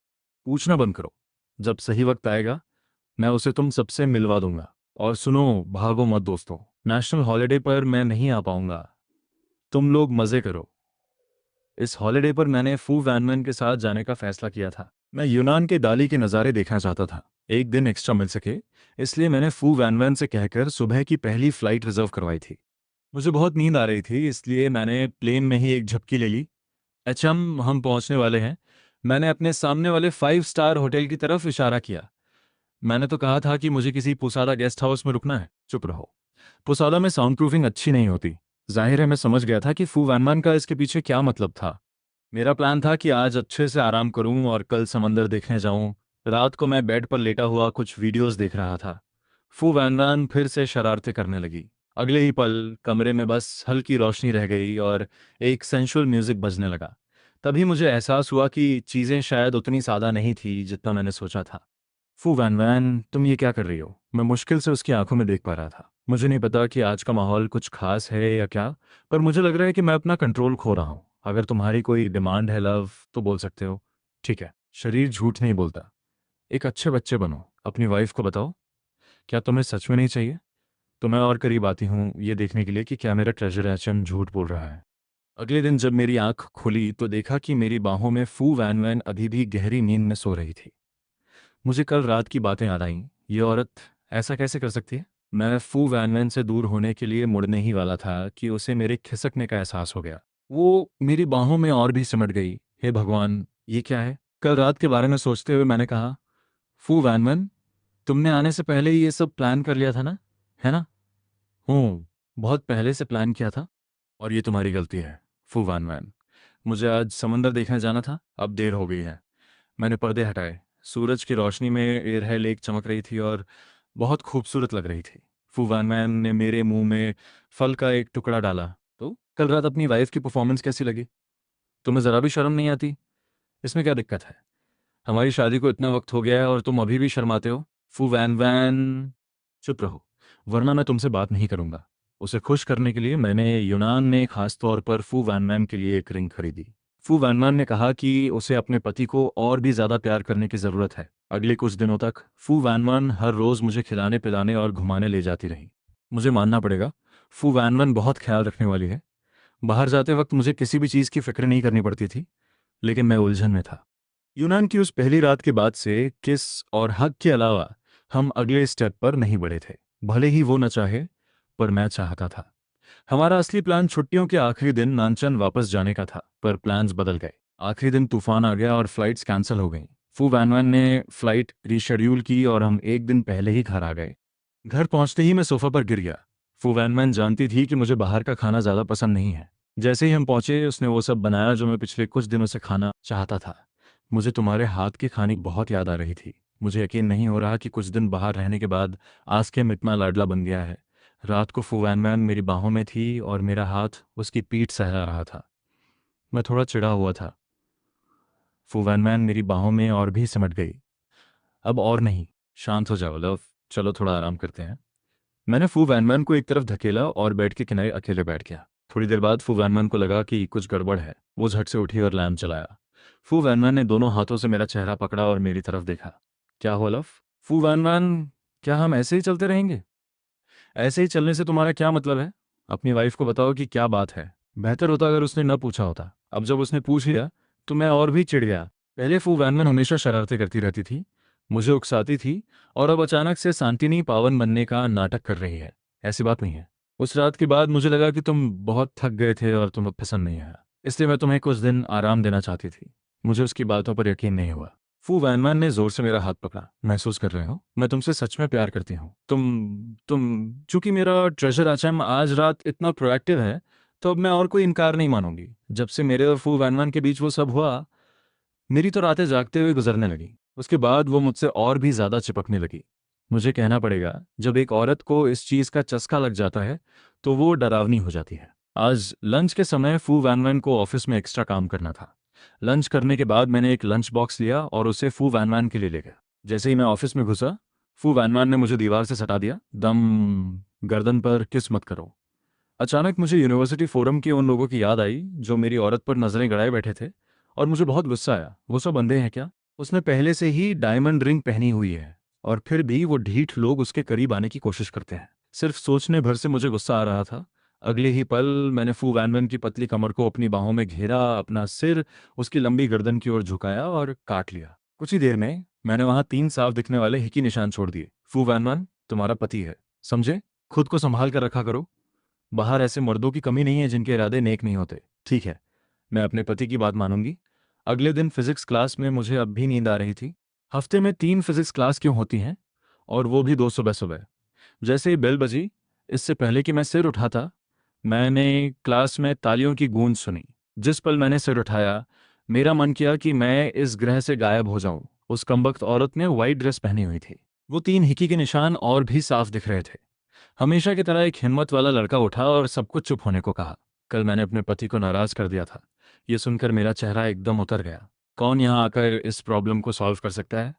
पूछना बंद करो। जब सही वक्त आएगा मैं उसे तुम सबसे मिलवा दूंगा। और सुनो, भागो मत दोस्तों, नेशनल हॉलिडे पर मैं नहीं आ पाऊंगा। तुम लोग मज़े करो। इस हॉलिडे पर मैंने फू वैनमैन के साथ जाने का फैसला किया था। मैं यूनान के दाली के नज़ारे देखना चाहता था। एक दिन एक्स्ट्रा मिल सके, इसलिए मैंने फू वैनमैन से कहकर सुबह की पहली फ़्लाइट रिजर्व करवाई थी। मुझे बहुत नींद आ रही थी, इसलिए मैंने प्लेन में ही एक झपकी ले ली। एचएम, हम पहुंचने वाले हैं। मैंने अपने सामने वाले 5 स्टार होटल की तरफ इशारा किया। मैंने तो कहा था कि मुझे किसी पुसादा गेस्ट हाउस में रुकना है। चुप रहो, पुसादा में साउंड प्रूफिंग अच्छी नहीं होती। जाहिर है मैं समझ गया था कि फू वैनमैन का इसके पीछे क्या मतलब था। मेरा प्लान था कि आज अच्छे से आराम करूं और कल समंदर देखने जाऊं। रात को मैं बेड पर लेटा हुआ कुछ वीडियोस देख रहा था। फू वैनमैन फिर से शरारतें करने लगी। अगले ही पल कमरे में बस हल्की रोशनी रह गई और एक सेंशुअल म्यूजिक बजने लगा। तभी मुझे एहसास हुआ कि चीज़ें शायद उतनी सादा नहीं थी जितना मैंने सोचा था। फू वैन, तुम ये क्या कर रही हो? मैं मुश्किल से उसकी आंखों में देख पा रहा था। मुझे नहीं पता कि आज का माहौल कुछ खास है या क्या, पर मुझे लग रहा है कि मैं अपना कंट्रोल खो रहा हूँ। अगर तुम्हारी कोई डिमांड है लव, तो बोल सकते हो। ठीक है, शरीर झूठ नहीं बोलता। एक अच्छे बच्चे बनो, अपनी वाइफ को बताओ। क्या तुम्हें सच में नहीं चाहिए? तो मैं और करीब आती हूँ ये देखने के लिए कि क्या मेरा ट्रेजर एचएम झूठ बोल रहा है। अगले दिन जब मेरी आंख खुली तो देखा कि मेरी बाहों में फू वैन अभी भी गहरी नींद में सो रही थी। मुझे कल रात की बातें याद आईं। ये औरत ऐसा कैसे कर सकती है? मैं फू वैनवैन से दूर होने के लिए मुड़ने ही वाला था कि उसे मेरे खिसकने का एहसास हो गया। वो मेरी बाहों में और भी सिमट गई। हे भगवान, ये क्या है? कल रात के बारे में सोचते हुए मैंने कहा, फू वैनवन, तुमने आने से पहले ही ये सब प्लान कर लिया था ना, है ना? हूँ, बहुत पहले से प्लान किया था। और ये तुम्हारी गलती है, फू वैनवन। मुझे आज समंदर देखने जाना था, अब देर हो गई है। मैंने पर्दे हटाए। सूरज की रोशनी में एरहे लेक चमक रही थी और बहुत खूबसूरत लग रही थी। फू वैनमैन ने मेरे मुंह में फल का एक टुकड़ा डाला। तो कल रात अपनी वाइफ की परफॉर्मेंस कैसी लगी? तुम्हें ज़रा भी शर्म नहीं आती? इसमें क्या दिक्कत है? हमारी शादी को इतना वक्त हो गया है और तुम अभी भी शर्माते हो? फू वैन वैन, चुप रहो, वरना मैं तुमसे बात नहीं करूंगा। उसे खुश करने के लिए मैंने यूनान में खास तौर पर फू वैनमैन के लिए एक रिंग खरीदी। फू वैनमैन ने कहा कि उसे अपने पति को और भी ज़्यादा प्यार करने की ज़रूरत है। अगले कुछ दिनों तक फू वैनमैन हर रोज़ मुझे खिलाने पिलाने और घुमाने ले जाती रही। मुझे मानना पड़ेगा, फू वैनमैन बहुत ख्याल रखने वाली है। बाहर जाते वक्त मुझे किसी भी चीज़ की फिक्र नहीं करनी पड़ती थी, लेकिन मैं उलझन में था। यूनान की उस पहली रात के बाद से किस और हक के अलावा हम अगले स्टेप पर नहीं बढ़े थे। भले ही वो न चाहे, पर मैं चाहता था। हमारा असली प्लान छुट्टियों के आखिरी दिन नानचन वापस जाने का था, पर प्लान्स बदल गए। आखिरी दिन तूफान आ गया और फ्लाइट्स कैंसिल हो गईं। फू वैनवन ने फ्लाइट रीशेड्यूल की और हम एक दिन पहले ही घर आ गए। घर पहुंचते ही मैं सोफा पर गिर गया। फू वैनवन जानती थी कि मुझे बाहर का खाना ज़्यादा पसंद नहीं है। जैसे ही हम पहुंचे, उसने वो सब बनाया जो मैं पिछले कुछ दिनों से खाना चाहता था। मुझे तुम्हारे हाथ की खाने की बहुत याद आ रही थी। मुझे यकीन नहीं हो रहा कि कुछ दिन बाहर रहने के बाद आस्के इतना लाडला बन गया है। रात को फू वैनमैन मेरी बाहों में थी और मेरा हाथ उसकी पीठ सहला रहा था। मैं थोड़ा चिढ़ा हुआ था। फू वैनमैन मेरी बाहों में और भी सिमट गई। अब और नहीं, शांत हो जाओ लव, चलो थोड़ा आराम करते हैं। मैंने फू वैनमैन को एक तरफ धकेला और बेड के किनारे अकेले बैठ गया। थोड़ी देर बाद फू वैनमैन को लगा कि कुछ गड़बड़ है। वो झट से उठी और लैम्प चलाया। फू वैनमैन ने दोनों हाथों से मेरा चेहरा पकड़ा और मेरी तरफ देखा। क्या हुआ लव? फू वैनमैन, क्या हम ऐसे ही चलते रहेंगे? ऐसे ही चलने से तुम्हारा क्या मतलब है? अपनी वाइफ को बताओ कि क्या बात है। बेहतर होता अगर उसने न पूछा होता। अब जब उसने पूछ लिया तो मैं और भी चिढ़ गया। पहले फू वैनमैन हमेशा शरारतें करती रहती थी, मुझे उकसाती थी, और अब अचानक से शांतिनी पावन बनने का नाटक कर रही है। ऐसी बात नहीं है। उस रात के बाद मुझे लगा कि तुम बहुत थक गए थे और तुम्हें पसंद नहीं आया, इसलिए मैं तुम्हें कुछ दिन आराम देना चाहती थी। मुझे उसकी बातों पर यकीन नहीं हुआ। फू वैनमैन ने जोर से मेरा हाथ पकड़ा। महसूस कर रहे हो, मैं तुमसे सच में प्यार करती हूँ। तुम चूंकि मेरा ट्रेजर एचएम आज रात इतना प्रोएक्टिव है, तो अब मैं और कोई इनकार नहीं मानूंगी। जब से मेरे और फू वैनमैन के बीच वो सब हुआ, मेरी तो रातें जागते हुए गुजरने लगी। उसके बाद वो मुझसे और भी ज्यादा चिपकने लगी। मुझे कहना पड़ेगा, जब एक औरत को इस चीज का चस्का लग जाता है तो वो डरावनी हो जाती है। आज लंच के समय फू वैनमैन को ऑफिस में एक्स्ट्रा काम करना था। लंच करने के बाद मैंने एक लंच बॉक्स लिया और उसे फू वैनमैन के लिए ले गया। जैसे ही मैं ऑफिस में घुसा, फू वैनमैन ने मुझे दीवार से सटा दिया। दम, गर्दन पर किस मत करो। अचानक मुझे यूनिवर्सिटी फोरम के उन लोगों की याद आई जो मेरी औरत पर नजरें गड़ाए बैठे थे, और मुझे बहुत गुस्सा आया। वो सब अंधे हैं क्या? उसने पहले से ही डायमंड रिंग पहनी हुई है, और फिर भी वो ढीठ लोग उसके करीब आने की कोशिश करते हैं। सिर्फ सोचने भर से मुझे गुस्सा आ रहा था। अगले ही पल मैंने फू वैनमैन की पतली कमर को अपनी बाहों में घेरा, अपना सिर उसकी लंबी गर्दन की ओर झुकाया और काट लिया। कुछ ही देर में मैंने वहां 3 साफ दिखने वाले हिकी निशान छोड़ दिए। फू वैनमैन तुम्हारा पति है, समझे? खुद को संभाल कर रखा करो। बाहर ऐसे मर्दों की कमी नहीं है जिनके इरादे नेक नहीं होते। ठीक है, मैं अपने पति की बात मानूंगी। अगले दिन फिजिक्स क्लास में मुझे अब भी नींद आ रही थी। हफ्ते में 3 फिजिक्स क्लास क्यों होती हैं, और वो भी 2 सुबह सुबह? जैसे ही बेल बजी, इससे पहले कि मैं सिर उठाता, मैंने क्लास में तालियों की गूंज सुनी। जिस पल मैंने सिर उठाया, मेरा मन किया कि मैं इस ग्रह से गायब हो जाऊं। उस कमबख्त औरत ने वाइट ड्रेस पहनी हुई थी। वो 3 हिकी के निशान और भी साफ दिख रहे थे। हमेशा की तरह एक हिम्मत वाला लड़का उठा और सबको चुप होने को कहा। कल मैंने अपने पति को नाराज कर दिया था। ये सुनकर मेरा चेहरा एकदम उतर गया। कौन यहाँ आकर इस प्रॉब्लम को सॉल्व कर सकता है?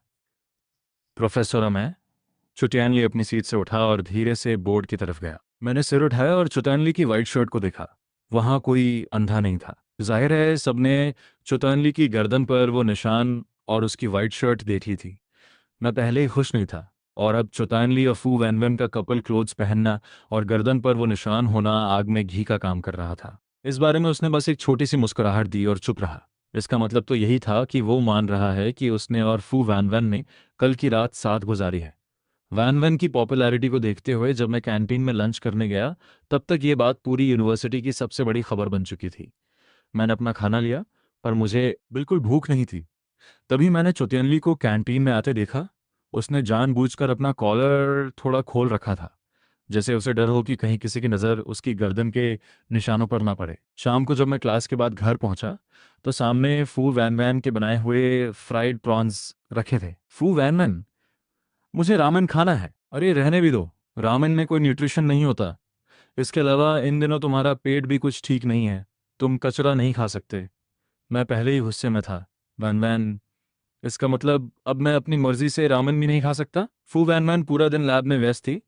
प्रोफेसर अमय। चुटैनली अपनी सीट से उठा और धीरे से बोर्ड की तरफ गया। मैंने सिर उठाया और चुटैनली की वाइट शर्ट को देखा। वहां कोई अंधा नहीं था। जाहिर है सबने चुटैनली की गर्दन पर वो निशान और उसकी वाइट शर्ट देखी थी। मैं पहले ही खुश नहीं था, और अब चौतानली और फू वैनवन का कपल क्लोथ्स पहनना और गर्दन पर वो निशान होना आग में घी का काम कर रहा था। इस बारे में उसने बस एक छोटी सी मुस्कुराहट दी और चुप रहा। इसका मतलब तो यही था कि वो मान रहा है कि उसने और फू वैनवन ने कल की रात साथ गुजारी है। वैनवन की पॉपुलैरिटी को देखते हुए जब मैं कैंटीन में लंच करने गया, तब तक ये बात पूरी यूनिवर्सिटी की सबसे बड़ी खबर बन चुकी थी। मैंने अपना खाना लिया, पर मुझे बिल्कुल भूख नहीं थी। तभी मैंने चौतियनली को कैंटीन में आते देखा। उसने जानबूझकर अपना कॉलर थोड़ा खोल रखा था, जैसे उसे डर हो कि कहीं किसी की नज़र उसकी गर्दन के निशानों पर ना पड़े। शाम को जब मैं क्लास के बाद घर पहुंचा तो सामने फू वैन वैन के बनाए हुए फ्राइड प्रॉन्स रखे थे। फू वैन वैन, मुझे रामेन खाना है। अरे रहने भी दो, रामेन में कोई न्यूट्रिशन नहीं होता। इसके अलावा इन दिनों तुम्हारा पेट भी कुछ ठीक नहीं है, तुम कचरा नहीं खा सकते। मैं पहले ही गुस्से में था। वैन वैन, इसका मतलब अब मैं अपनी मर्जी से रामेन भी नहीं खा सकता? फू वैन वैन पूरा दिन लैब में व्यस्त थी।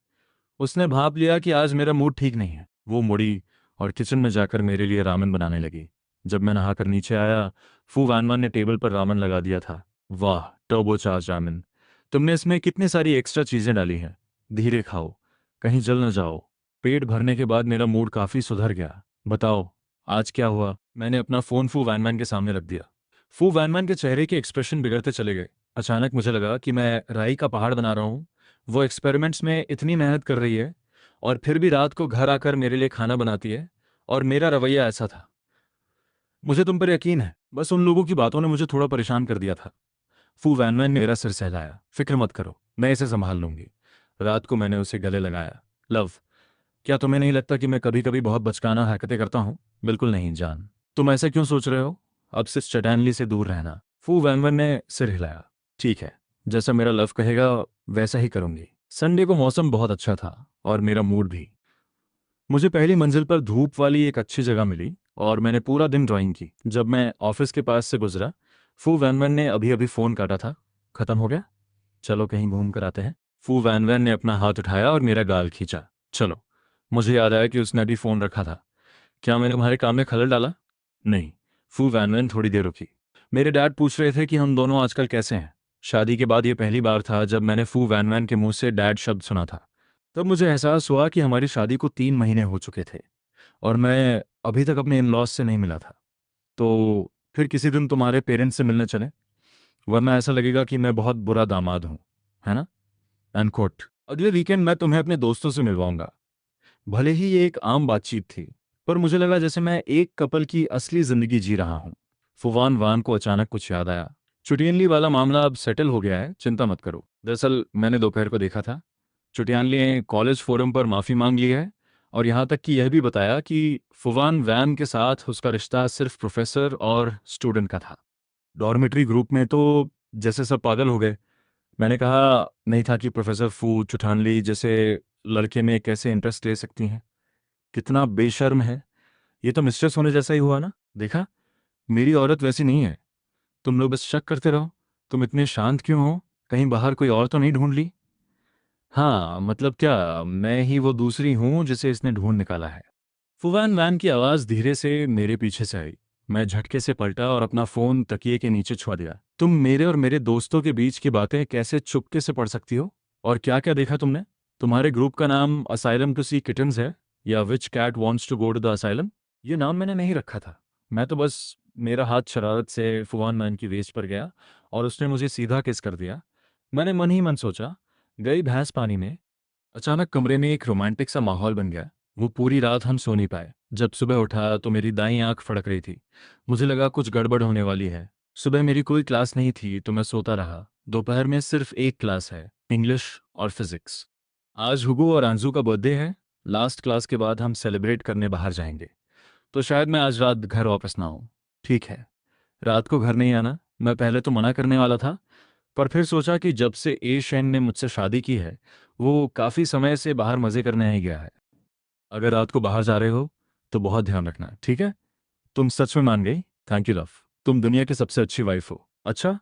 उसने भाप लिया कि आज मेरा मूड ठीक नहीं है। वो मुड़ी और किचन में जाकर मेरे लिए रामेन बनाने लगी। जब मैं नहाकर नीचे आया, फू वैनवान ने टेबल पर रामेन लगा दिया था। वाह, टर्बो चार्ज रामेन। तुमने इसमें कितनी सारी एक्स्ट्रा चीज़ें डाली हैं। धीरे खाओ, कहीं जल न जाओ। पेट भरने के बाद मेरा मूड काफ़ी सुधर गया। बताओ, आज क्या हुआ? मैंने अपना फ़ोन फू वैनवान के सामने रख दिया। फू वैनवान के चेहरे के एक्सप्रेशन बिगड़ते चले गए। अचानक मुझे लगा कि मैं राई का पहाड़ बना रहा हूँ। वो एक्सपेरिमेंट्स में इतनी मेहनत कर रही है और फिर भी रात को घर आकर मेरे लिए खाना बनाती है, और मेरा रवैया ऐसा था। मुझे तुम पर यकीन है, बस उन लोगों की बातों ने मुझे थोड़ा परेशान कर दिया था। फू वैनवैन ने मेरा सिर सहलाया। फिक्र मत करो, मैं इसे संभाल लूंगी। रात को मैंने उसे गले लगाया। लव, क्या तुम्हें नहीं लगता कि मैं कभी कभी बहुत बचकाना हरकतें करता हूँ? बिल्कुल नहीं जान। तुम ऐसे क्यों सोच रहे हो? अब सिर्फ चटैनली से दूर रहना। फू वैनवन ने सिर हिलाया। ठीक है, जैसा मेरा लव कहेगा वैसा ही करूंगी। संडे को मौसम बहुत अच्छा था और मेरा मूड भी। मुझे पहली मंजिल पर धूप वाली एक अच्छी जगह मिली और मैंने पूरा दिन ड्राइंग की। जब मैं ऑफिस के पास से गुजरा, फू वैनवन ने अभी अभी फ़ोन काटा था। खत्म हो गया? चलो कहीं घूम कर आते हैं। फू वैनवन ने अपना हाथ उठाया और मेरा गाल खींचा। चलो। मुझे याद आया कि उसने अभी फ़ोन रखा था। क्या मैंने तुम्हारे काम में खलल डाला? नहीं। फू वैनवन थोड़ी देर रुकी। मेरे डैड पूछ रहे थे कि हम दोनों आजकल कैसे हैं। शादी के बाद ये पहली बार था जब मैंने फू वैनवन के मुंह से डैड शब्द सुना था। तब मुझे एहसास हुआ कि हमारी शादी को 3 महीने हो चुके थे और मैं अभी तक अपने इन लॉज से नहीं मिला था। तो फिर किसी दिन तुम्हारे पेरेंट्स से मिलने चले, वरना ऐसा लगेगा कि मैं बहुत बुरा दामाद हूँ, है ना? And quote. अगले वीकेंड मैं तुम्हें अपने दोस्तों से मिलवाऊंगा। भले ही ये एक आम बातचीत थी, पर मुझे लगा जैसे मैं एक कपल की असली जिंदगी जी रहा हूँ। फुवान वान को अचानक कुछ याद आया। चुटियनली वाला मामला अब सेटल हो गया है, चिंता मत करो। दरअसल मैंने दोपहर को देखा था, चुटियानली ने कॉलेज फोरम पर माफ़ी मांग ली है और यहाँ तक कि यह भी बताया कि फुवान वैन के साथ उसका रिश्ता सिर्फ प्रोफेसर और स्टूडेंट का था। डॉर्मेट्री ग्रुप में तो जैसे सब पागल हो गए। मैंने कहा नहीं था कि प्रोफेसर फू चुठानली जैसे लड़के में कैसे इंटरेस्ट ले सकती हैं। कितना बेशर्म है। ये तो मिस्ट्रेस होने जैसा ही हुआ ना। देखा, मेरी औरत वैसी नहीं है। तुम लोग बस शक करते रहो। तुम इतने शांत क्यों हो? कहीं बाहर कोई और तो नहीं ढूंढ ली? हाँ, मतलब क्या, मैं ही वो दूसरी हूँ जिसे इसने ढूंढ निकाला है। फुवान वैन की आवाज़ धीरे से मेरे पीछे से आई। मैं झटके से पलटा और अपना फ़ोन तकिए के नीचे छुपा दिया। तुम मेरे और मेरे दोस्तों के बीच की बातें कैसे चुपके से पढ़ सकती हो? और क्या क्या देखा तुमने? तुम्हारे ग्रुप का नाम असाइलम टू सी किटन्स है या which cat wants to go to the asylum? ये नाम मैंने नहीं रखा था। मैं तो बस, मेरा हाथ शरारत से फुवान वैन की वेस्ट पर गया और उसने मुझे सीधा किस कर दिया। मैंने मन ही मन सोचा, गई भैंस पानी में। अचानक कमरे में एक रोमांटिक सा माहौल बन गया। वो पूरी रात हम सो नहीं पाए। जब सुबह उठा तो मेरी दाईं आंख फड़क रही थी। मुझे लगा कुछ गड़बड़ होने वाली है। सुबह मेरी कोई क्लास नहीं थी तो मैं सोता रहा। दोपहर में सिर्फ एक क्लास है, इंग्लिश और फिजिक्स। आज हुगो और आंजू का बर्थडे है। लास्ट क्लास के बाद हम सेलिब्रेट करने बाहर जाएंगे, तो शायद मैं आज रात घर वापस ना आऊँ। ठीक है, रात को घर नहीं आना। मैं पहले तो मना करने वाला था, पर फिर सोचा कि जब से ए शेन ने मुझसे शादी की है, वो काफ़ी समय से बाहर मज़े करने ही गया है। अगर रात को बाहर जा रहे हो तो बहुत ध्यान रखना, ठीक है? तुम सच में मान गई। Thank you love. तुम दुनिया की सबसे अच्छी वाइफ हो। अच्छा,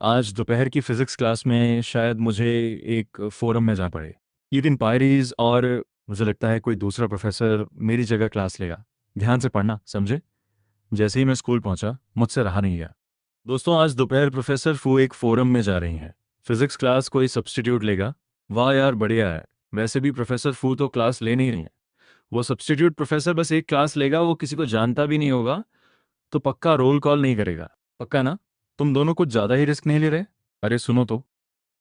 आज दोपहर की फिजिक्स क्लास में शायद मुझे एक फोरम में जा पड़े। ये दिन पायरीज और मुझे लगता है कोई दूसरा प्रोफेसर मेरी जगह क्लास लेगा। ध्यान से पढ़ना, समझे? जैसे ही मैं स्कूल पहुंचा, मुझसे रहा नहीं गया। दोस्तों, आज दोपहर प्रोफेसर फू एक फोरम में जा रही हैं। फिजिक्स क्लास कोई सब्स्टिट्यूट लेगा। वाह यार, बढ़िया है। वैसे भी प्रोफेसर फू तो क्लास ले नहीं रही है। वो सब्स्टिट्यूट प्रोफेसर बस एक क्लास लेगा, वो किसी को जानता भी नहीं होगा, तो पक्का रोल कॉल नहीं करेगा। पक्का ना? तुम दोनों कुछ ज़्यादा ही रिस्क नहीं ले रहे? अरे सुनो तो,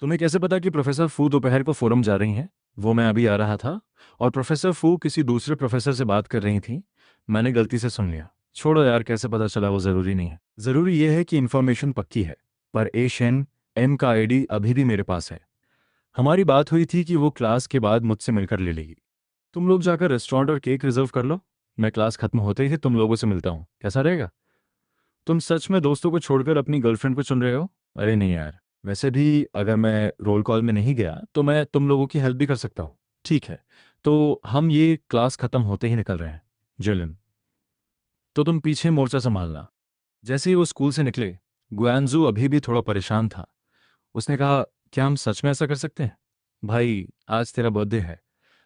तुम्हें कैसे पता कि प्रोफेसर फू दोपहर को फोरम जा रही हैं? वो मैं अभी आ रहा था और प्रोफेसर फू किसी दूसरे प्रोफेसर से बात कर रही थी। मैंने गलती से सुन लिया। छोड़ो यार, कैसे पता चला वो ज़रूरी नहीं है। ज़रूरी ये है कि इन्फॉर्मेशन पक्की है। पर एशन एम का आईडी अभी भी मेरे पास है। हमारी बात हुई थी कि वो क्लास के बाद मुझसे मिलकर ले लेगी। तुम लोग जाकर रेस्टोरेंट और केक रिजर्व कर लो, मैं क्लास खत्म होते ही तुम लोगों से मिलता हूँ, कैसा रहेगा? तुम सच में दोस्तों को छोड़कर अपनी गर्लफ्रेंड को चुन रहे हो? अरे नहीं यार, वैसे भी अगर मैं रोल कॉल में नहीं गया तो मैं तुम लोगों की हेल्प भी कर सकता हूँ। ठीक है, तो हम ये क्लास खत्म होते ही निकल रहे हैं। जेलिन, तो तुम पीछे मोर्चा संभालना। जैसे ही वो स्कूल से निकले, गुआनजू अभी भी थोड़ा परेशान था। उसने कहा, क्या हम सच में ऐसा कर सकते हैं? भाई, आज तेरा बर्थडे है,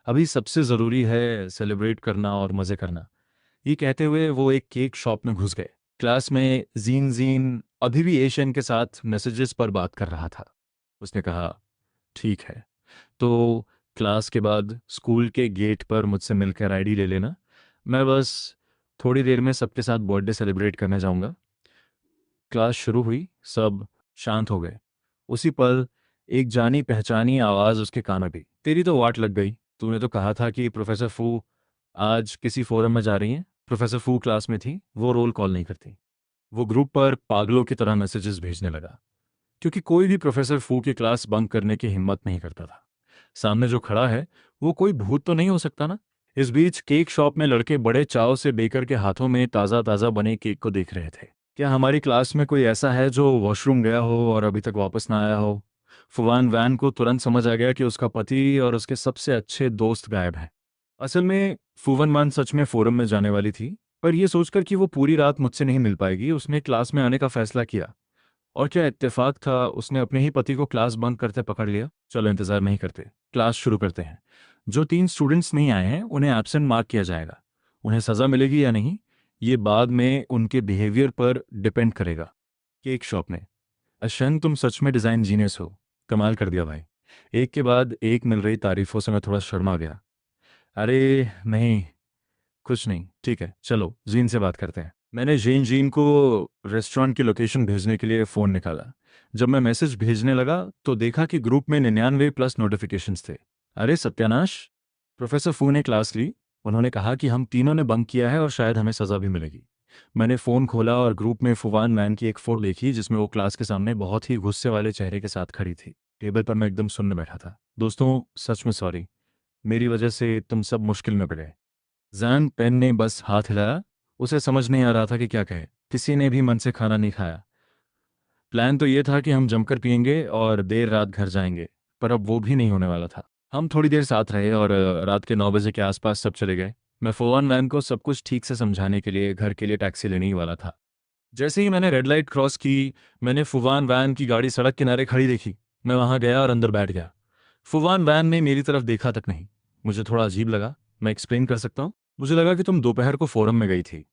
अभी सबसे ज़रूरी है सेलिब्रेट करना और मज़े करना। ये कहते हुए वो एक केक शॉप में घुस गए। क्लास में जीन जीन अभी भी एशियन के साथ मैसेजेस पर बात कर रहा था। उसने कहा, ठीक है, तो क्लास के बाद स्कूल के गेट पर मुझसे मिलकर आईडी ले लेना। मैं बस थोड़ी देर में सबके साथ बर्थडे सेलिब्रेट करने जाऊंगा। क्लास शुरू हुई, सब शांत हो गए। उसी पल एक जानी पहचानी आवाज़ उसके कान में भी, तेरी तो वाट लग गई। तूने तो कहा था कि प्रोफेसर फू आज किसी फोरम में जा रही हैं। प्रोफेसर फू क्लास में थी, वो रोल कॉल नहीं करती। वो ग्रुप पर पागलों की तरह मैसेजेस भेजने लगा, क्योंकि कोई भी प्रोफेसर फू की क्लास बंक करने की हिम्मत नहीं करता था। सामने जो खड़ा है वो कोई भूत तो नहीं हो सकता ना? इस बीच केक शॉप में लड़के बड़े चाव से बेकर के हाथों में ताज़ा ताज़ा बने केक को देख रहे थे। क्या हमारी क्लास में कोई ऐसा है जो वॉशरूम गया हो और अभी तक वापस ना आया हो? फुवान वैन को तुरंत समझ आ गया कि उसका पति और उसके सबसे अच्छे दोस्त गायब हैं। असल में फुवन मान सच में फोरम में जाने वाली थी, पर यह सोचकर कि वो पूरी रात मुझसे नहीं मिल पाएगी, उसने क्लास में आने का फैसला किया। और क्या इत्तेफाक था, उसने अपने ही पति को क्लास बंक करते पकड़ लिया। चलो इंतजार नहीं करते, क्लास शुरू करते हैं। जो 3 स्टूडेंट्स नहीं आए हैं उन्हें एब्सेंट मार्क किया जाएगा। उन्हें सज़ा मिलेगी या नहीं, ये बाद में उनके बिहेवियर पर डिपेंड करेगा। केक शॉप ने, अशन तुम सच में डिज़ाइन जीनियस हो, कमाल कर दिया भाई। एक के बाद एक मिल रही तारीफों से मैं थोड़ा शर्मा गया। अरे नहीं, कुछ नहीं, ठीक है, चलो जीन से बात करते हैं। मैंने जीन को रेस्टोरेंट की लोकेशन भेजने के लिए फ़ोन निकाला। जब मैं मैसेज भेजने लगा तो देखा कि ग्रुप में 99+ नोटिफिकेशंस थे। अरे सत्यानाश! प्रोफेसर फू ने क्लास ली। उन्होंने कहा कि हम तीनों ने बंक किया है और शायद हमें सज़ा भी मिलेगी। मैंने फ़ोन खोला और ग्रुप में फुवान मैन की एक फ़ोटो देखी जिसमें वो क्लास के सामने बहुत ही गुस्से वाले चेहरे के साथ खड़ी थी। टेबल पर मैं एकदम सुनने बैठा था। दोस्तों, सच में सॉरी, मेरी वजह से तुम सब मुश्किल में पड़े। जैन पेन ने बस हाथ हिलाया। उसे समझ नहीं आ रहा था कि क्या कहे। किसी ने भी मन से खाना नहीं खाया। प्लान तो ये था कि हम जमकर पियेंगे और देर रात घर जाएंगे, पर अब वो भी नहीं होने वाला था। हम थोड़ी देर साथ रहे और रात के 9 बजे के आसपास सब चले गए। मैं फोन वैन को सब कुछ ठीक से समझाने के लिए घर के लिए टैक्सी लेने ही वाला था। जैसे ही मैंने रेड लाइट क्रॉस की, मैंने फुवान वैन की गाड़ी सड़क किनारे खड़ी देखी। मैं वहां गया और अंदर बैठ गया। फुवान वैन ने मेरी तरफ देखा तक नहीं। मुझे थोड़ा अजीब लगा। मैं एक्सप्लेन कर सकता हूँ? मुझे लगा कि तुम दोपहर को फोरम में गई थी।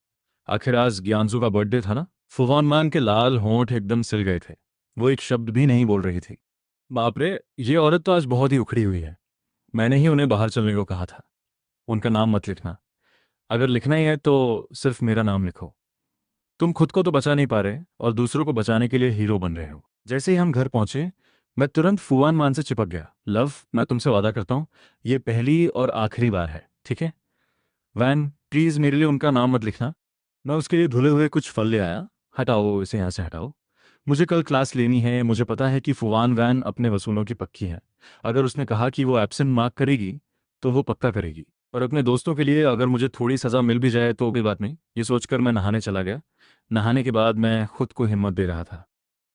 आखिर आज ज्ञानजू का बर्थडे था ना? फुवान मान के लाल होंठ एकदम सिल गए थे। वो एक शब्द भी नहीं बोल रही थी। बाप रे, ये औरत तो आज बहुत ही उखड़ी हुई है। मैंने ही उन्हें बाहर चलने को कहा था। उनका नाम मत लिखना। अगर लिखना ही है तो सिर्फ मेरा नाम लिखो। तुम खुद को तो बचा नहीं पा रहे और दूसरों को बचाने के लिए हीरो बन रहे हो। जैसे ही हम घर पहुंचे, मैं तुरंत फुवान मान से चिपक गया। लव, मैं तुमसे वादा करता हूँ, ये पहली और आखिरी बार है, ठीक है? वैन, प्लीज़ मेरे लिए उनका नाम मत लिखना। मैं उसके लिए धुले हुए कुछ फल ले आया। हटाओ इसे, यहाँ से हटाओ। मुझे कल क्लास लेनी है। मुझे पता है कि फुवान वैन अपने वसूलों की पक्की है। अगर उसने कहा कि वो एब्सेंट मार्क करेगी तो वो पक्का करेगी। और अपने दोस्तों के लिए अगर मुझे थोड़ी सज़ा मिल भी जाए तो कोई बात नहीं। ये सोचकर मैं नहाने चला गया। नहाने के बाद मैं खुद को हिम्मत दे रहा था।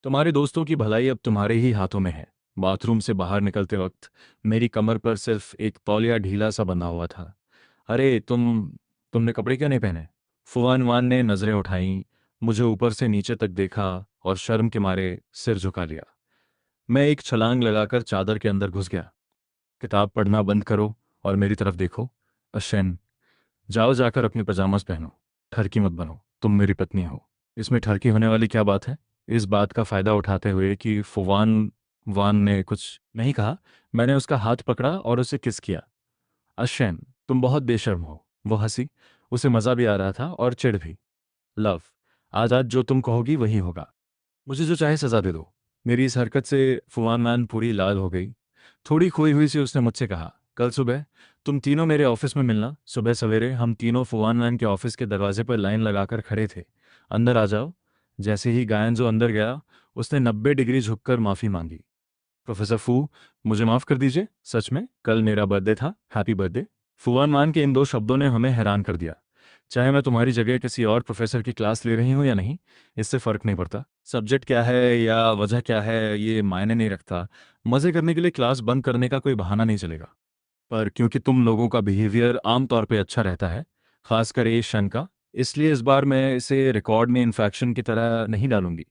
तुम्हारे दोस्तों की भलाई अब तुम्हारे ही हाथों में है। बाथरूम से बाहर निकलते वक्त मेरी कमर पर सिर्फ एक तौलिया ढीला सा बंधा हुआ था। अरे तुमने कपड़े क्यों नहीं पहने? फुवान वान ने नज़रें उठाईं, मुझे ऊपर से नीचे तक देखा और शर्म के मारे सिर झुका लिया। मैं एक छलांग लगाकर चादर के अंदर घुस गया। किताब पढ़ना बंद करो और मेरी तरफ देखो। अशन, जाओ जाकर अपने पजामास पहनो। ठरकी मत बनो, तुम मेरी पत्नी हो। इसमें ठरकी होने वाली क्या बात है? इस बात का फ़ायदा उठाते हुए कि फुवान वान ने कुछ नहीं कहा, मैंने उसका हाथ पकड़ा और उसे किस किया। अशन, तुम बहुत बेशर्म हो। वो हंसी। उसे मज़ा भी आ रहा था और चिढ़ भी। लव, आज आज जो तुम कहोगी वही होगा। मुझे जो चाहे सज़ा दे दो। मेरी इस हरकत से फुआन मैन पूरी लाल हो गई। थोड़ी खोई हुई सी उसने मुझसे कहा, कल सुबह तुम तीनों मेरे ऑफिस में मिलना। सुबह सवेरे हम तीनों फुआन मैन के ऑफिस के दरवाजे पर लाइन लगाकर खड़े थे। अंदर आ जाओ। जैसे ही गायन जो अंदर गया, उसने 90 डिग्री झुककर माफ़ी मांगी। प्रोफेसर फू, मुझे माफ़ कर दीजिए, सच में कल मेरा बर्थडे था, हैप्पी बर्थडे। फुआन मान के इन दो शब्दों ने हमें हैरान कर दिया। चाहे मैं तुम्हारी जगह किसी और प्रोफेसर की क्लास ले रही हूँ या नहीं, इससे फ़र्क नहीं पड़ता। सब्जेक्ट क्या है या वजह क्या है ये मायने नहीं रखता। मज़े करने के लिए क्लास बंद करने का कोई बहाना नहीं चलेगा। पर क्योंकि तुम लोगों का बिहेवियर आमतौर पे अच्छा रहता है, खासकर ये शन का, इसलिए इस बार मैं इसे रिकॉर्ड में इन्फेक्शन की तरह नहीं डालूंगी।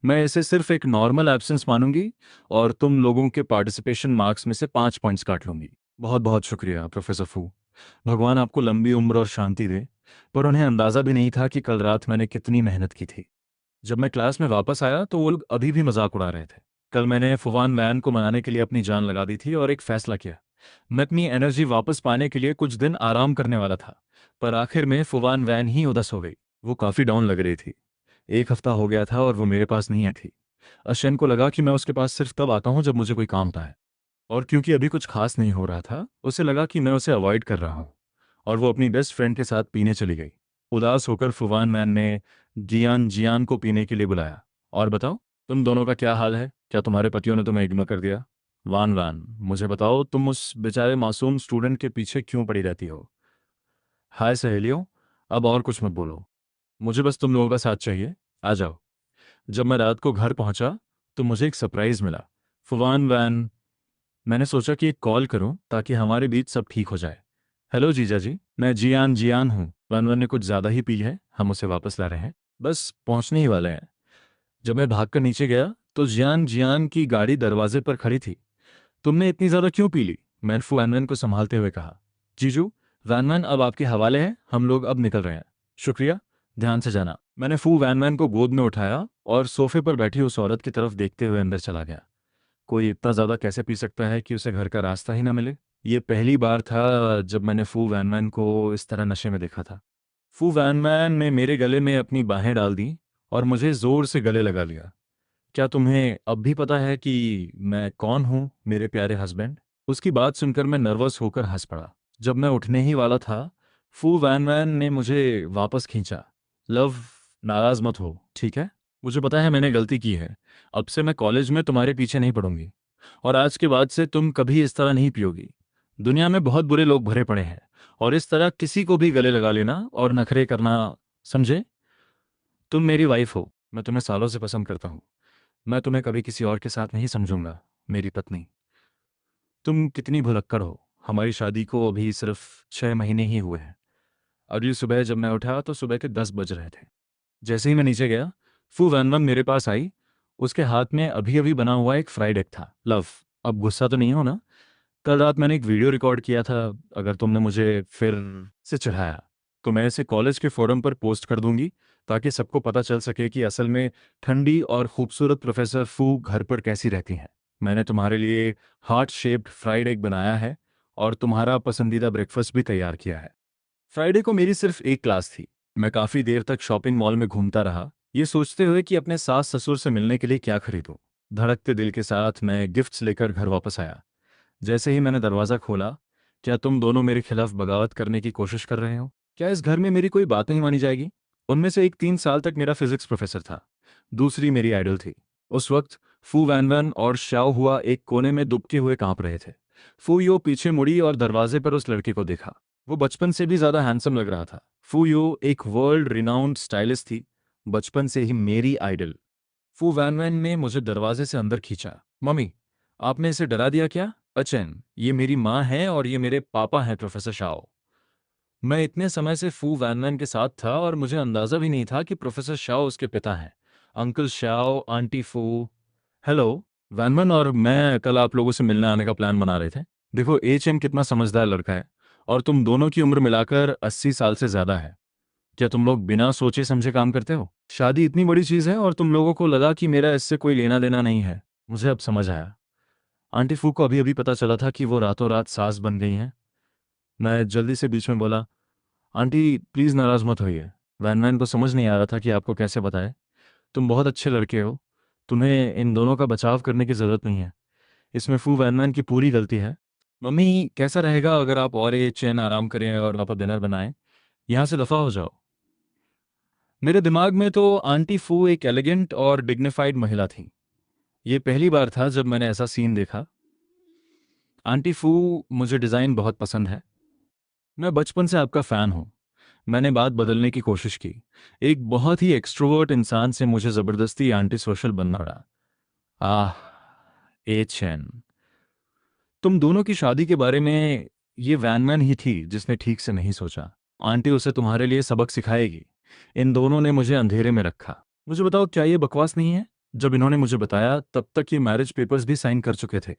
मैं इसे सिर्फ एक नॉर्मल एब्सेंस मानूंगी और तुम लोगों के पार्टिसिपेशन मार्क्स में से 5 पॉइंट्स काट लूंगी। बहुत बहुत शुक्रिया प्रोफेसर फू। भगवान आपको लंबी उम्र और शांति दे। पर उन्हें अंदाज़ा भी नहीं था कि कल रात मैंने कितनी मेहनत की थी। जब मैं क्लास में वापस आया तो वो लोग अभी भी मजाक उड़ा रहे थे। कल मैंने फुवान वैन को मनाने के लिए अपनी जान लगा दी थी और एक फैसला किया। मैं अपनी एनर्जी वापस पाने के लिए कुछ दिन आराम करने वाला था। पर आखिर में फुवान वैन ही उदास हो गई। वो काफ़ी डाउन लग रही थी। 1 हफ्ता हो गया था और वो मेरे पास नहीं आई थी। अशन को लगा कि मैं उसके पास सिर्फ तब आता हूँ जब मुझे कोई काम था है। और क्योंकि अभी कुछ खास नहीं हो रहा था, उसे लगा कि मैं उसे अवॉइड कर रहा हूँ। और वो अपनी बेस्ट फ्रेंड के साथ पीने चली गई। उदास होकर फुवान मैन ने जियान जियान को पीने के लिए बुलाया। और बताओ, तुम दोनों का क्या हाल है? क्या तुम्हारे पतियों ने तुम्हें इग्नोर कर दिया? वान वान, मुझे बताओ, तुम उस बेचारे मासूम स्टूडेंट के पीछे क्यों पड़ी रहती हो? हाय सहेलियों, अब और कुछ मत बोलो। मुझे बस तुम लोगों का साथ चाहिए। आ जाओ। जब मैं रात को घर पहुंचा तो मुझे एक सरप्राइज मिला। फुवान वैन। मैंने सोचा कि एक कॉल करूं ताकि हमारे बीच सब ठीक हो जाए। हेलो जीजा जी, मैं जियान जियान हूँ। वैन वैन ने कुछ ज़्यादा ही पी है, हम उसे वापस ला रहे हैं। बस पहुंचने ही वाले हैं। जब मैं भागकर नीचे गया तो जियान जियान की गाड़ी दरवाजे पर खड़ी थी। तुमने इतनी ज़्यादा क्यों पी ली? मैंने वैन वैन को संभालते हुए कहा। जीजू, वैन वैन अब आपके हवाले है, हम लोग अब निकल रहे हैं। शुक्रिया, ध्यान से जाना। मैंने वैन वैन को गोद में उठाया और सोफे पर बैठी उस औरत की तरफ देखते हुए अंदर चला गया। कोई इतना ज़्यादा कैसे पी सकता है कि उसे घर का रास्ता ही ना मिले? ये पहली बार था जब मैंने वैन वैन को इस तरह नशे में देखा था। वैन वैन ने मेरे गले में अपनी बाहें डाल दी और मुझे जोर से गले लगा लिया। क्या तुम्हें अब भी पता है कि मैं कौन हूँ, मेरे प्यारे हस्बैंड? उसकी बात सुनकर मैं नर्वस होकर हंस पड़ा। जब मैं उठने ही वाला था, वैन वैन ने मुझे वापस खींचा। लव, नाराज मत हो, ठीक है? मुझे पता है मैंने गलती की है। अब से मैं कॉलेज में तुम्हारे पीछे नहीं पड़ूंगी। और आज के बाद से तुम कभी इस तरह नहीं पियोगी। दुनिया में बहुत बुरे लोग भरे पड़े हैं और इस तरह किसी को भी गले लगा लेना और नखरे करना, समझे? तुम मेरी वाइफ हो, मैं तुम्हें सालों से पसंद करता हूँ। मैं तुम्हें कभी किसी और के साथ नहीं समझूंगा, मेरी पत्नी। तुम कितनी भुलक्कड़ हो। हमारी शादी को अभी सिर्फ 6 महीने ही हुए हैं। अगली सुबह जब मैं उठा तो सुबह के 10 बज रहे थे। जैसे ही मैं नीचे गया, वैन मेरे पास आई। उसके हाथ में अभी अभी बना हुआ एक फ्राइड एग था। लव, अब गुस्सा तो नहीं हो ना? कल रात मैंने एक वीडियो रिकॉर्ड किया था। अगर तुमने मुझे फिर से चढ़ाया तो मैं इसे कॉलेज के फोरम पर पोस्ट कर दूंगी, ताकि सबको पता चल सके कि असल में ठंडी और खूबसूरत प्रोफेसर फू घर पर कैसी रहती हैं। मैंने तुम्हारे लिए हार्ट शेप्ड फ्राइड एग बनाया है और तुम्हारा पसंदीदा ब्रेकफास्ट भी तैयार किया है। फ्राइडे को मेरी सिर्फ एक क्लास थी। मैं काफ़ी देर तक शॉपिंग मॉल में घूमता रहा, ये सोचते हुए कि अपने सास ससुर से मिलने के लिए क्या खरीदूं। धड़कते दिल के साथ मैं गिफ्ट्स लेकर घर वापस आया। जैसे ही मैंने दरवाज़ा खोला, क्या तुम दोनों मेरे खिलाफ बगावत करने की कोशिश कर रहे हो? क्या इस घर में मेरी कोई बात नहीं मानी जाएगी? उनमें से एक 3 साल तक मेरा फिजिक्स प्रोफेसर था, दूसरी मेरी आइडल थी। उस वक्त वैन वैन और शाओ हुआ एक कोने में दुबके हुए कांप रहे थे। यो पीछे मुड़ी और दरवाजे पर उस लड़के को देखा। वो बचपन से भी ज़्यादा हैंडसम लग रहा था। यो एक वर्ल्ड रिनाउंड स्टाइलिस्ट थी, बचपन से ही मेरी आइडल। वैन वैन ने मुझे दरवाजे से अंदर खींचा। मम्मी, आपने इसे डरा दिया क्या? अचन, ये मेरी माँ है और ये मेरे पापा हैं प्रोफेसर शाओ। मैं इतने समय से वैन वैन के साथ था और मुझे अंदाजा भी नहीं था कि प्रोफेसर शाओ उसके पिता हैं। अंकल शाओ, आंटी फू। हेलो। वैन वैन और मैं कल आप लोगों से मिलने आने का प्लान बना रहे थे। देखो, एम कितना समझदार लड़का है और तुम दोनों की उम्र मिलाकर 80 साल से ज़्यादा है। क्या तुम लोग बिना सोचे समझे काम करते हो? शादी इतनी बड़ी चीज़ है और तुम लोगों को लगा कि मेरा इससे कोई लेना देना नहीं है। मुझे अब समझ आया। आंटी फू को अभी अभी पता चला था कि वो रातों रात सास बन गई हैं। मैं जल्दी से बीच में बोला, आंटी प्लीज़ नाराज़ मत होइए। वैन वैन को समझ नहीं आ रहा था कि आपको कैसे बताएं। तुम बहुत अच्छे लड़के हो, तुम्हें इन दोनों का बचाव करने की ज़रूरत नहीं है। इसमें वैन वैन की पूरी गलती है। मम्मी, कैसा रहेगा अगर आप और ये चैन आराम करें और आप डिनर बनाएं? यहाँ से दफ़ा हो जाओ। मेरे दिमाग में तो आंटी फू एक एलिगेंट और डिग्निफाइड महिला थी। ये पहली बार था जब मैंने ऐसा सीन देखा। आंटी फू, मुझे डिज़ाइन बहुत पसंद है। मैं बचपन से आपका फ़ैन हूँ। मैंने बात बदलने की कोशिश की। एक बहुत ही एक्सट्रोवर्ट इंसान से मुझे ज़बरदस्ती आंटी सोशल बनना पड़ा। आह, ए चैन। तुम दोनों की शादी के बारे में ये वैनमैन ही थी जिसने ठीक से नहीं सोचा। आंटी उसे तुम्हारे लिए सबक सिखाएगी। इन दोनों ने मुझे अंधेरे में रखा। मुझे बताओ, क्या ये बकवास नहीं है? जब इन्होंने मुझे बताया तब तक ये मैरिज पेपर्स भी साइन कर चुके थे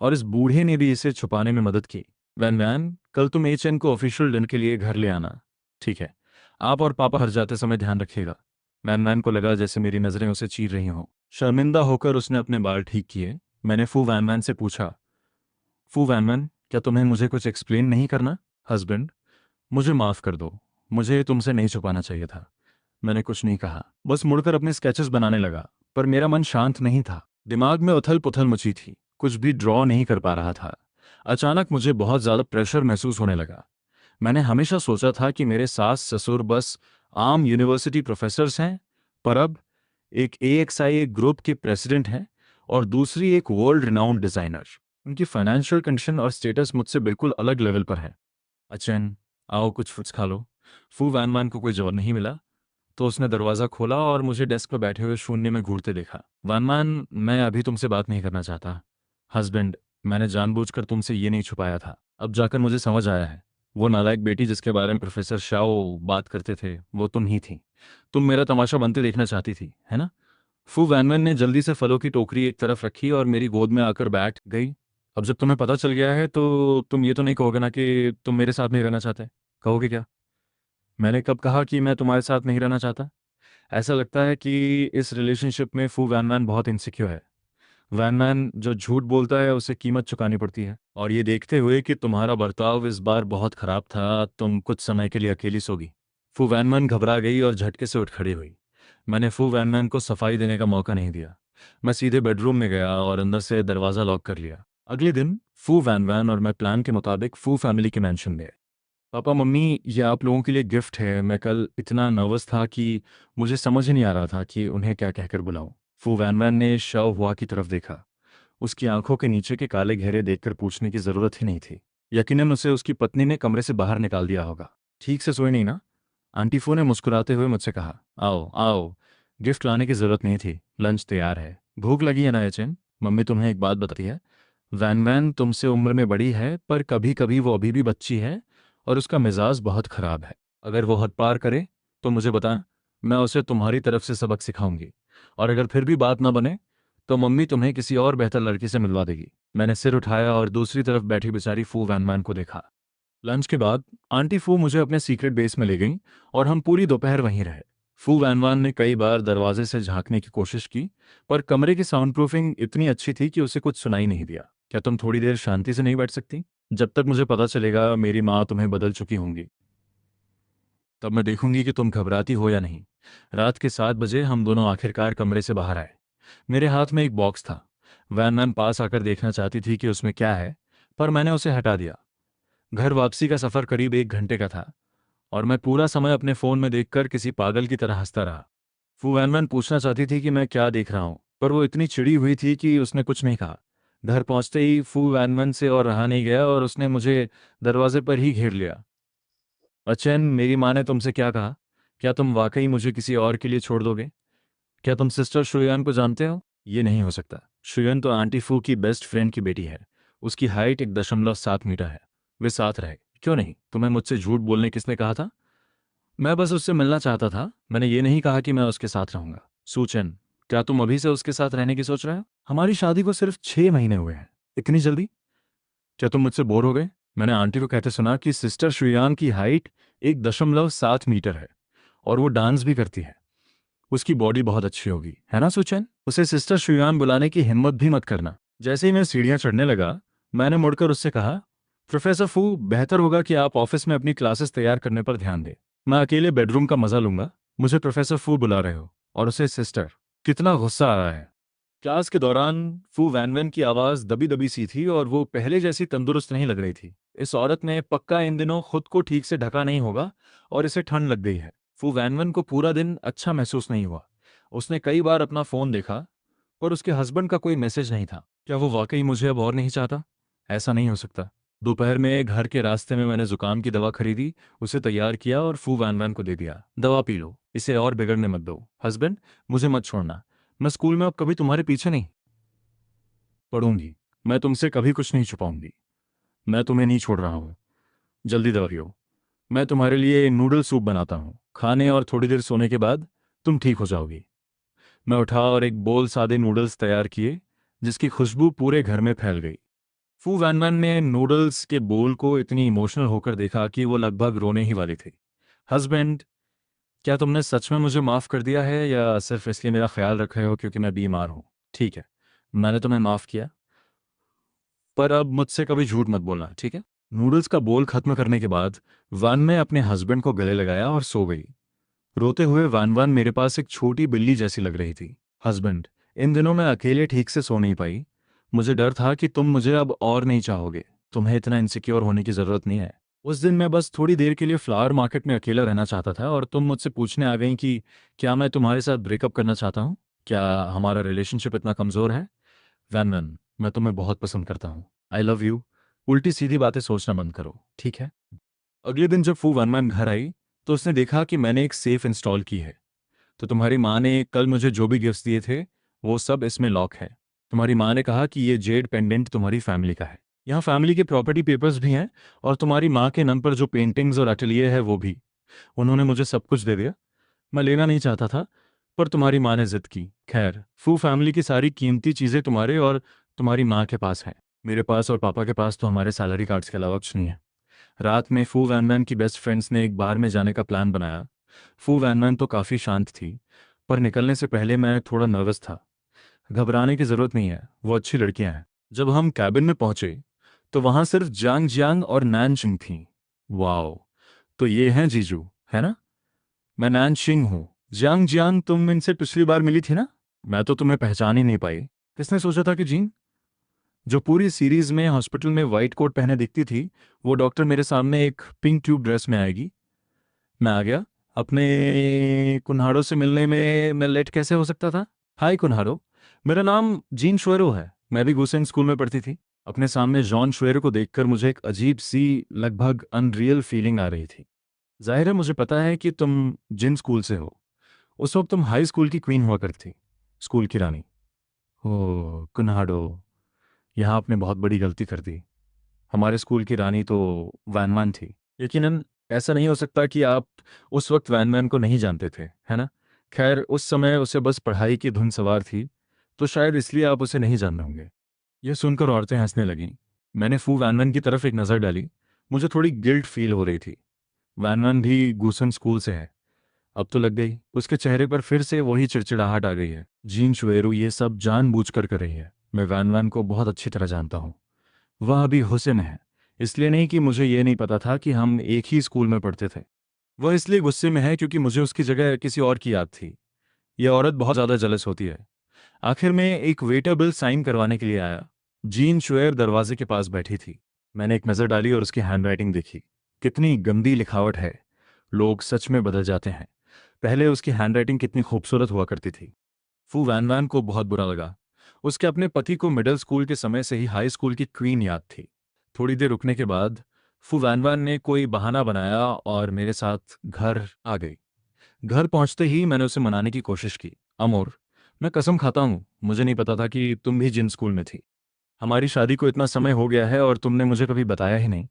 और इस बूढ़े ने भी इसे छुपाने में मदद की। वैन वैन, कल तुम एचएन को ऑफिशियल डिनर के लिए घर ले आना। ठीक है। आप और पापा हर जाते समय ध्यान रखिएगा। वैन वैन को लगा जैसे मेरी नज़रें उसे चीर रही हों। शर्मिंदा होकर उसने अपने बाल ठीक किए। मैंने फू वैन वैन से पूछा, फू वैनमैन, क्या तुम्हें मुझे कुछ एक्सप्लेन नहीं करना? हस्बैंड, मुझे माफ़ कर दो। मुझे तुमसे नहीं छुपाना चाहिए था। मैंने कुछ नहीं कहा, बस मुड़कर अपने स्केचेस बनाने लगा। पर मेरा मन शांत नहीं था। दिमाग में उथल पुथल मची थी। कुछ भी ड्रॉ नहीं कर पा रहा था। अचानक मुझे बहुत ज़्यादा प्रेशर महसूस होने लगा। मैंने हमेशा सोचा था कि मेरे सास ससुर बस आम यूनिवर्सिटी प्रोफेसर्स हैं, पर अब एक AXI ग्रुप के प्रेसिडेंट हैं और दूसरी एक वर्ल्ड रिनाउंड डिज़ाइनर। उनकी फाइनेंशियल कंडीशन और स्टेटस मुझसे बिल्कुल अलग लेवल पर है। अचैन, आओ कुछ फ्रूट्स खा लो। फू वैन वैन को कोई जवाब नहीं मिला तो उसने दरवाज़ा खोला और मुझे डेस्क पर बैठे हुए शून्य में घूरते देखा। वैन वैन, मैं अभी तुमसे बात नहीं करना चाहता। हस्बैंड, मैंने जानबूझकर तुमसे ये नहीं छुपाया था। अब जाकर मुझे समझ आया है। वो नालायक बेटी जिसके बारे में प्रोफेसर शाओ बात करते थे, वो तुम ही थी। तुम मेरा तमाशा बनते देखना चाहती थी, है ना? फू वैनमैन ने जल्दी से फलों की टोकरी एक तरफ रखी और मेरी गोद में आकर बैठ गई। अब जब तुम्हें पता चल गया है तो तुम ये तो नहीं कहोगे ना कि तुम मेरे साथ नहीं रहना चाहते? कहोगे क्या? मैंने कब कहा कि मैं तुम्हारे साथ नहीं रहना चाहता? ऐसा लगता है कि इस रिलेशनशिप में फू वैनमैन बहुत इनसिक्योर है। वैनमैन जो झूठ बोलता है उसे कीमत चुकानी पड़ती है। और ये देखते हुए कि तुम्हारा बर्ताव इस बार बहुत खराब था, तुम कुछ समय के लिए अकेली सोगी। फू वैनमैन घबरा गई और झटके से उठ खड़ी हुई। मैंने फू वैनमैन को सफाई देने का मौका नहीं दिया। मैं सीधे बेडरूम में गया और अंदर से दरवाज़ा लॉक कर लिया। अगले दिन फू वैनमैन और मैं प्लान के मुताबिक फू फैमिली के मैंशन में। पापा मम्मी, ये आप लोगों के लिए गिफ्ट है। मैं कल इतना नर्वस था कि मुझे समझ ही नहीं आ रहा था कि उन्हें क्या कहकर बुलाऊं। फू वैनमैन ने शव हुआ की तरफ देखा। उसकी आंखों के नीचे के काले घेरे देखकर पूछने की जरूरत ही नहीं थी। यकीनन उसे उसकी पत्नी ने कमरे से बाहर निकाल दिया होगा। ठीक से सोए नहीं ना? आंटी फू ने मुस्कुराते हुए मुझसे कहा, आओ आओ, गिफ्ट लाने की जरूरत नहीं थी, लंच तैयार है। भूख लगी है ना एचएन? मम्मी तुम्हें एक बात बताती है। वैन वैन तुमसे उम्र में बड़ी है, पर कभी कभी वो अभी भी बच्ची है और उसका मिजाज बहुत खराब है। अगर वो हद पार करे तो मुझे बता, मैं उसे तुम्हारी तरफ से सबक सिखाऊंगी। और अगर फिर भी बात ना बने तो मम्मी तुम्हें किसी और बेहतर लड़की से मिलवा देगी। मैंने सिर उठाया और दूसरी तरफ बैठी बेचारी फू वैनमैन को देखा। लंच के बाद आंटी फू मुझे अपने सीक्रेट बेस में ले गई और हम पूरी दोपहर वहीं रहे। फू वैनवान ने कई बार दरवाजे से झांकने की कोशिश की, पर कमरे की साउंड प्रूफिंग इतनी अच्छी थी कि उसे कुछ सुनाई नहीं दिया। क्या तुम थोड़ी देर शांति से नहीं बैठ सकती? जब तक मुझे पता चलेगा मेरी माँ तुम्हें बदल चुकी होंगी, तब मैं देखूंगी कि तुम घबराती हो या नहीं। रात के 7 बजे हम दोनों आखिरकार कमरे से बाहर आए। मेरे हाथ में एक बॉक्स था। वैनमैन पास आकर देखना चाहती थी कि उसमें क्या है, पर मैंने उसे हटा दिया। घर वापसी का सफ़र करीब 1 घंटे का था और मैं पूरा समय अपने फ़ोन में देखकर किसी पागल की तरह हंसता रहा। फू वैनमैन पूछना चाहती थी कि मैं क्या देख रहा हूँ, पर वो इतनी चिड़ी हुई थी कि उसने कुछ नहीं कहा। घर पहुंचते ही फू वैनमैन से और रहा नहीं गया और उसने मुझे दरवाजे पर ही घेर लिया। अचैन, मेरी माँ ने तुमसे क्या कहा? क्या तुम वाकई मुझे किसी और के लिए छोड़ दोगे? क्या तुम सिस्टर शुयान को जानते हो? ये नहीं हो सकता। शुयान तो आंटी फू की बेस्ट फ्रेंड की बेटी है। उसकी हाइट 1.7 मीटर है। वे साथ रहे क्यों नहीं? तुम्हें मुझसे झूठ बोलने किसने कहा था? मैं बस उससे मिलना चाहता था। मैंने ये नहीं कहा कि मैं उसके साथ रहूंगा। सूचन, क्या तुम अभी से उसके साथ रहने की सोच रहे हो? हमारी शादी को सिर्फ 6 महीने हुए हैं, इतनी जल्दी? क्या तुम मुझसे बोर हो गए? मैंने आंटी को कहते सुना कि सिस्टर श्रेयान की हाइट 1.7 मीटर है और वो डांस भी करती है। उसकी बॉडी बहुत अच्छी होगी, है ना सुचैन? उसे सिस्टर श्रेयान बुलाने की हिम्मत भी मत करना। जैसे ही मैं सीढ़ियां चढ़ने लगा, मैंने मुड़कर उससे कहा, प्रोफेसर फू, बेहतर होगा कि आप ऑफिस में अपनी क्लासेस तैयार करने पर ध्यान दें। मैं अकेले बेडरूम का मजा लूंगा। मुझे प्रोफेसर फू बुला रहे हो और उसे सिस्टर। कितना गुस्सा आ रहा है। क्लास के दौरान फू वैनवैन की आवाज़ दबी दबी सी थी और वो पहले जैसी तंदुरुस्त नहीं लग रही थी। इस औरत ने पक्का इन दिनों खुद को ठीक से ढका नहीं होगा और इसे ठंड लग गई है। फू वैनवन को पूरा दिन अच्छा महसूस नहीं हुआ। उसने कई बार अपना फ़ोन देखा, पर उसके हस्बैंड का कोई मैसेज नहीं था। क्या वो वाकई मुझे अब और नहीं चाहता? ऐसा नहीं हो सकता। दोपहर में घर के रास्ते में मैंने जुकाम की दवा खरीदी, उसे तैयार किया और फू वैनवन को दे दिया। दवा पी लो, इसे और बिगड़ने मत दो। हस्बैंड, मुझे मत छोड़ना। मैं स्कूल में अब कभी तुम्हारे पीछे नहीं पढ़ूंगी। मैं तुमसे कभी कुछ नहीं छुपाऊंगी। मैं तुम्हें नहीं छोड़ रहा हूँ। जल्दी दौड़ियो। मैं तुम्हारे लिए नूडल सूप बनाता हूँ। खाने और थोड़ी देर सोने के बाद तुम ठीक हो जाओगी। मैं उठा और एक बोल सादे नूडल्स तैयार किए, जिसकी खुशबू पूरे घर में फैल गई। फू वैनमैन ने नूडल्स के बोल को इतनी इमोशनल होकर देखा कि वो लगभग रोने ही वाली थी। हस्बैंड, क्या तुमने सच में मुझे माफ़ कर दिया है या सिर्फ इसलिए मेरा ख्याल रख रहे हो क्योंकि मैं बीमार हूँ? ठीक है, मैंने तुम्हें माफ़ किया, पर अब मुझसे कभी झूठ मत बोलना, ठीक है? नूडल्स का बोल खत्म करने के बाद वान ने अपने हस्बैंड को गले लगाया और सो गई। रोते हुए वान वान मेरे पास एक छोटी बिल्ली जैसी लग रही थी। हस्बैंड, इन दिनों मैं अकेले ठीक से सो नहीं पाई। मुझे डर था कि तुम मुझे अब और नहीं चाहोगे। तुम्हें इतना इनसिक्योर होने की ज़रूरत नहीं है। उस दिन मैं बस थोड़ी देर के लिए फ्लावर मार्केट में अकेला रहना चाहता था और तुम मुझसे पूछने आ गई कि क्या मैं तुम्हारे साथ ब्रेकअप करना चाहता हूँ? क्या हमारा रिलेशनशिप इतना कमज़ोर है? वैन वैन, मैं तुम्हें बहुत पसंद करता हूँ। I love you. उल्टी सीधी बातें सोचना बंद करो, ठीक है? अगले दिन जब फू वैन वैन घर आई तो उसने देखा कि मैंने एक सेफ इंस्टॉल की है। तो तुम्हारी माँ ने कल मुझे जो भी गिफ्ट्स दिए थे वो सब इसमें लॉक है। तुम्हारी माँ ने कहा कि ये जेड पेंडेंट तुम्हारी फैमिली का है। यहाँ फैमिली के प्रॉपर्टी पेपर्स भी हैं और तुम्हारी माँ के नाम पर जो पेंटिंग्स और अटेलियर है वो भी। उन्होंने मुझे सब कुछ दे दिया। मैं लेना नहीं चाहता था, पर तुम्हारी माँ ने जिद की। खैर, फू फैमिली की सारी कीमती चीज़ें तुम्हारे और तुम्हारी माँ के पास हैं। मेरे पास और पापा के पास तो हमारे सैलरी कार्ड्स के अलावा कुछ नहीं है। रात में फू वैनमैन की बेस्ट फ्रेंड्स ने एक बार में जाने का प्लान बनाया। फू वैनमैन तो काफ़ी शांत थी, पर निकलने से पहले मैं थोड़ा नर्वस था। घबराने की ज़रूरत नहीं है, वो अच्छी लड़कियां हैं। जब हम कैबिन में पहुंचे तो वहां सिर्फ जांग जियांग और नैन शिंग थीं। वाओ, तो ये हैं जीजू, है ना? मैं नैन शिंग हूँ। जियांग जियांग, तुम इनसे पिछली बार मिली थी ना? मैं तो तुम्हें पहचान ही नहीं पाई। किसने सोचा था कि जीन, जो पूरी सीरीज में हॉस्पिटल में वाइट कोट पहने दिखती थी, वो डॉक्टर मेरे सामने एक पिंक ट्यूब ड्रेस में आएगी? मैं आ गया। अपने कुन्हाड़ों से मिलने में मैं लेट कैसे हो सकता था? हाय कुन्हाड़ो, मेरा नाम जीन शुएरो है। मैं भी गुसेन स्कूल में पढ़ती थी। अपने सामने जॉन शुएरो को देखकर मुझे एक अजीब सी, लगभग अनरियल फीलिंग आ रही थी। जाहिर है मुझे पता है कि तुम जिन स्कूल से हो। उस वक्त तुम हाई स्कूल की क्वीन हुआ करती थी, स्कूल की रानी। ओ कुन्हाड़ो, यहाँ आपने बहुत बड़ी गलती कर दी। हमारे स्कूल की रानी तो वैनमैन थी। यकीनन ऐसा नहीं हो सकता कि आप उस वक्त वैनमैन को नहीं जानते थे, है ना? खैर, उस समय उसे बस पढ़ाई की धुन सवार थी, तो शायद इसलिए आप उसे नहीं जान रहे होंगे। यह सुनकर औरतें हंसने लगीं। मैंने फू वैनमैन की तरफ एक नज़र डाली। मुझे थोड़ी गिल्ट फील हो रही थी। वैनमैन भी गूसन स्कूल से है। अब तो लग गई। उसके चेहरे पर फिर से वही चिड़चिड़ाहट आ गई है। जीन शुएरू ये सब जानबूझकर कर रही है। मैं वैनमैन को बहुत अच्छी तरह जानता हूँ। वह अभी हुसैन है। इसलिए नहीं कि मुझे ये नहीं पता था कि हम एक ही स्कूल में पढ़ते थे। वह इसलिए गुस्से में है क्योंकि मुझे उसकी जगह किसी और की याद थी। यह औरत बहुत ज़्यादा जलस होती है। आखिर में एक वेटर बिल साइन करवाने के लिए आया। जीन शुएर दरवाजे के पास बैठी थी। मैंने एक नज़र डाली और उसकी हैंडराइटिंग देखी। कितनी गंदी लिखावट है। लोग सच में बदल जाते हैं। पहले उसकी हैंडराइटिंग कितनी खूबसूरत हुआ करती थी। फू वैन को बहुत बुरा लगा। उसके अपने पति को मिडिल स्कूल के समय से ही हाई स्कूल की क्वीन याद थी। थोड़ी देर रुकने के बाद फू वैन ने कोई बहाना बनाया और मेरे साथ घर आ गई। घर पहुंचते ही मैंने उसे मनाने की कोशिश की। अमोर, मैं कसम खाता हूँ, मुझे नहीं पता था कि तुम भी जिन स्कूल में थी। हमारी शादी को इतना समय हो गया है और तुमने मुझे कभी बताया ही नहीं।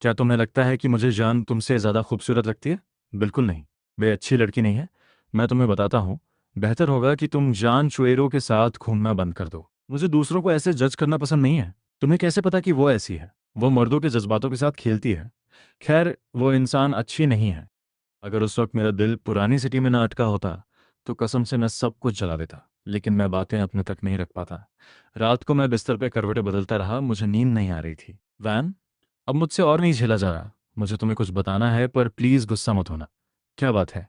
क्या तुम्हें लगता है कि मुझे जान तुमसे ज़्यादा खूबसूरत लगती है? बिल्कुल नहीं। वे अच्छी लड़की नहीं है। मैं तुम्हें बताता हूँ, बेहतर होगा कि तुम जान चुएरो के साथ घूमना बंद कर दो। मुझे दूसरों को ऐसे जज करना पसंद नहीं है। तुम्हें कैसे पता कि वो ऐसी है? वो मर्दों के जज्बातों के साथ खेलती है। खैर, वो इंसान अच्छी नहीं है। अगर उस वक्त मेरा दिल पुरानी सिटी में ना अटका होता तो कसम से मैं सब कुछ जला देता। लेकिन मैं बातें अपने तक नहीं रख पाता। रात को मैं बिस्तर पे करवटें बदलता रहा। मुझे नींद नहीं आ रही थी। वैन, अब मुझसे और नहीं झेला जा रहा। मुझे तुम्हें कुछ बताना है, पर प्लीज़ गुस्सा मत होना। क्या बात है?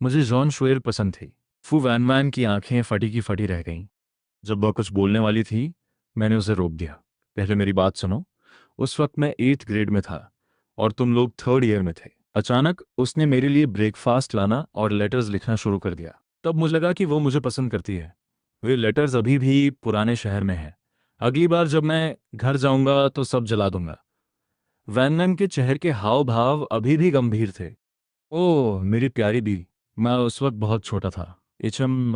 मुझे जॉन शुएर पसंद थी। फू वैन की आंखें फटी की फटी रह गईं। जब वह कुछ बोलने वाली थी, मैंने उसे रोक दिया। पहले मेरी बात सुनो। उस वक्त मैं 8th ग्रेड में था और तुम लोग 3rd ईयर में थे। अचानक उसने मेरे लिए ब्रेकफास्ट लाना और लेटर्स लिखना शुरू कर दिया। तब मुझे लगा कि वो मुझे पसंद करती है। वे लेटर्स अभी भी पुराने शहर में हैं। अगली बार जब मैं घर जाऊंगा तो सब जला दूंगा। वैनमैन के चेहरे के हाव भाव अभी भी गंभीर थे। ओह मेरी प्यारी बीवी, मैं उस वक्त बहुत छोटा था। इचम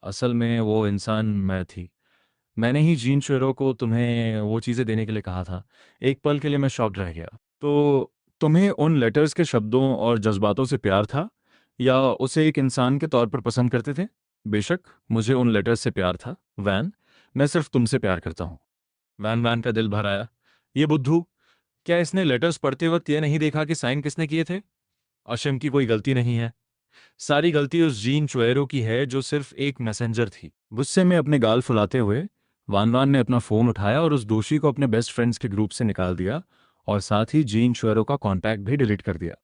असल में वो इंसान मैं थी। मैंने ही जीन शेरो को तुम्हें वो चीज़ें देने के लिए कहा था। एक पल के लिए मैं शॉक्ड रह गया। तो तुम्हें उन लेटर्स के शब्दों और जज्बातों से प्यार था, या उसे एक इंसान के तौर पर पसंद करते थे? बेशक मुझे उन लेटर्स से प्यार था वैन। मैं सिर्फ तुमसे प्यार करता हूँ। वैन वैन का दिल भर आया। ये बुद्धू, क्या इसने लेटर्स पढ़ते वक्त ये नहीं देखा कि साइन किसने किए थे? अशम की कोई गलती नहीं है। सारी गलती उस जीन चुएरो की है जो सिर्फ एक मैसेंजर थी। गुस्से में अपने गाल फुलाते हुए वान वान ने अपना फोन उठाया और उस दोषी को अपने बेस्ट फ्रेंड्स के ग्रुप से निकाल दिया, और साथ ही जीन चुएरो का कॉन्टैक्ट भी डिलीट कर दिया।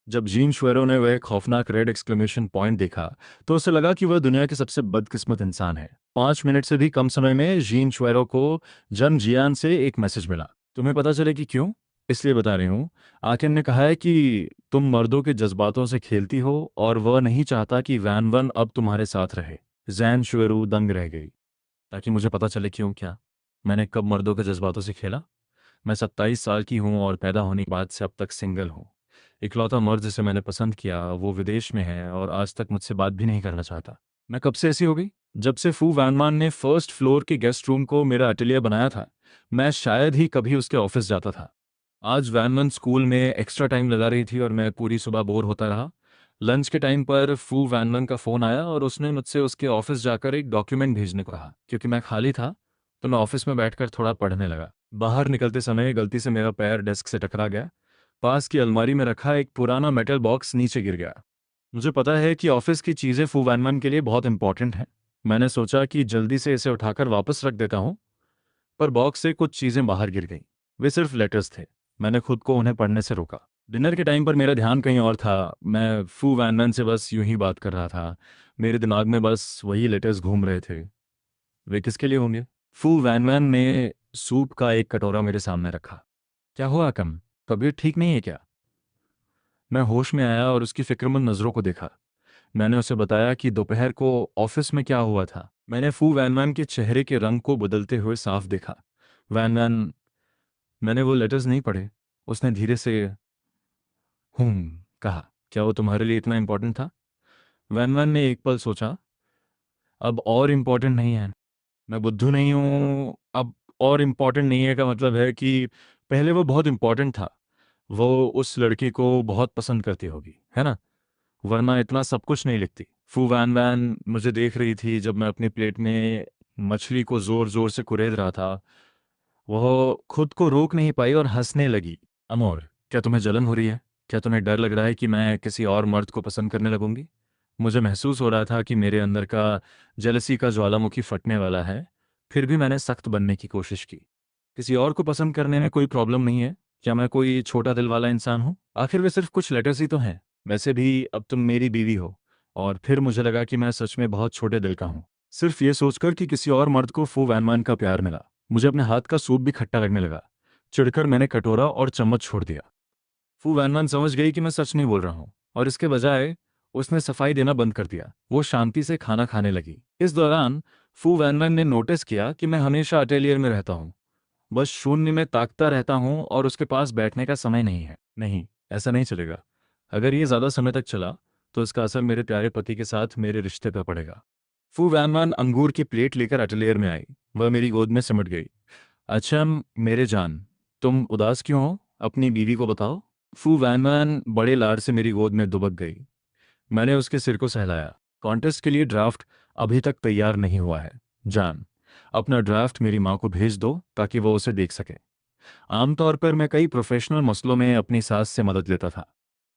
जब जीन चुएरो ने वह खौफनाक रेड एक्सक्लेमेशन पॉइंट देखा तो उसे लगा कि वह दुनिया के सबसे बदकिस्मत इंसान है। 5 मिनट से भी कम समय में जीन चुएरो को जन जियान से एक मैसेज मिला। तुम्हें पता चले कि क्यों? इसलिए बता रही हूँ। आकिन ने कहा है कि तुम मर्दों के जज्बातों से खेलती हो और वह नहीं चाहता कि वैन वन अब तुम्हारे साथ रहे। जैन शुरू दंग रह गई। ताकि मुझे पता चले क्यों? क्या मैंने कब मर्दों के जज्बातों से खेला? मैं 27 साल की हूँ और पैदा होने के बाद से अब तक सिंगल हूँ। इकलौता मर्द जिसे मैंने पसंद किया वो विदेश में है और आज तक मुझसे बात भी नहीं करना चाहता। मैं कब से ऐसी हो गई? जब से फू वैनमान ने फर्स्ट फ्लोर के गेस्ट रूम को मेरा अटेलियर बनाया था। मैं शायद ही कभी उसके ऑफिस जाता था। आज वैनमन स्कूल में एक्स्ट्रा टाइम लगा रही थी और मैं पूरी सुबह बोर होता रहा। लंच के टाइम पर फू वैनमन का फ़ोन आया और उसने मुझसे उसके ऑफिस जाकर एक डॉक्यूमेंट भेजने को कहा। क्योंकि मैं खाली था तो मैं ऑफिस में बैठकर थोड़ा पढ़ने लगा। बाहर निकलते समय गलती से मेरा पैर डेस्क से टकरा गया। पास की अलमारी में रखा एक पुराना मेटल बॉक्स नीचे गिर गया। मुझे पता है कि ऑफिस की चीज़ें फू वैनमन के लिए बहुत इंपॉर्टेंट हैं। मैंने सोचा कि जल्दी से इसे उठाकर वापस रख देता हूँ, पर बॉक्स से कुछ चीज़ें बाहर गिर गईं। वे सिर्फ लेटर्स थे। मैंने खुद को उन्हें पढ़ने से रोका। डिनर के टाइम पर मेरा ध्यान कहीं और था। मैं फू वैनमैन से बस यूं ही बात कर रहा था। मेरे दिमाग में बस वही लेटर्स घूम रहे थे। वे किसके लिए होंगे? फू वैनमैन ने सूप का एक कटोरा मेरे सामने रखा। क्या हुआ कम? तबीयत ठीक नहीं है क्या? मैं होश में आया और उसकी फिक्रमंद नज़रों को देखा। मैंने उसे बताया कि दोपहर को ऑफिस में क्या हुआ था। मैंने फू वैनमैन के चेहरे के रंग को बदलते हुए साफ देखा। वैनमैन, मैंने वो लेटर्स नहीं पढ़े। उसने धीरे से कहा। क्या वो तुम्हारे लिए इतना इम्पोर्टेंट था? वैनमैन ने एक पल सोचा। अब और इम्पोर्टेंट नहीं है। मैं बुद्धू नहीं हूँ। अब और इम्पोर्टेंट नहीं है का मतलब है कि पहले वो बहुत इम्पोर्टेंट था। वो उस लड़की को बहुत पसंद करती होगी, है ना? वरना इतना सब कुछ नहीं लिखती। फू वैन वैन मुझे देख रही थी जब मैं अपनी प्लेट में मछली को जोर जोर से कुरेद रहा था। वह खुद को रोक नहीं पाई और हंसने लगी। अमोर, क्या तुम्हें जलन हो रही है? क्या तुम्हें डर लग रहा है कि मैं किसी और मर्द को पसंद करने लगूंगी? मुझे महसूस हो रहा था कि मेरे अंदर का जेलसी का ज्वालामुखी फटने वाला है। फिर भी मैंने सख्त बनने की कोशिश की। किसी और को पसंद करने में कोई प्रॉब्लम नहीं है। क्या मैं कोई छोटा दिल वाला इंसान हूँ? आखिर वे सिर्फ कुछ लेटर्स ही तो हैं। वैसे भी अब तुम मेरी बीवी हो। और फिर मुझे लगा कि मैं सच में बहुत छोटे दिल का हूँ। सिर्फ ये सोचकर कि किसी और मर्द को फू वैनमैन का प्यार मिला, मुझे अपने हाथ का सूप भी खट्टा लगने लगा। चिढ़कर मैंने कटोरा और चम्मच छोड़ दिया। फू वैनमैन समझ गई कि मैं सच नहीं बोल रहा हूँ, और इसके बजाय उसने सफाई देना बंद कर दिया। वो शांति से खाना खाने लगी। इस दौरान फू वैनमैन ने नोटिस किया कि मैं हमेशा अटेलियर में रहता हूँ, बस शून्य में ताकता रहता हूँ और उसके पास बैठने का समय नहीं है। नहीं, ऐसा नहीं चलेगा। अगर ये ज़्यादा समय तक चला तो इसका असर मेरे प्यारे पति के साथ मेरे रिश्ते पर पड़ेगा। फू वैनमैन अंगूर की प्लेट लेकर अटेलियर में आई। वह मेरी गोद में सिमट गई। अच्छा मेरे जान, तुम उदास क्यों हो? अपनी बीवी को बताओ। फू वैनमैन बड़े लाड से मेरी गोद में दुबक गई। मैंने उसके सिर को सहलाया। कॉन्टेस्ट के लिए ड्राफ्ट अभी तक तैयार नहीं हुआ है जान। अपना ड्राफ्ट मेरी माँ को भेज दो ताकि वो उसे देख सके। आमतौर पर मैं कई प्रोफेशनल मसलों में अपनी सास से मदद लेता था।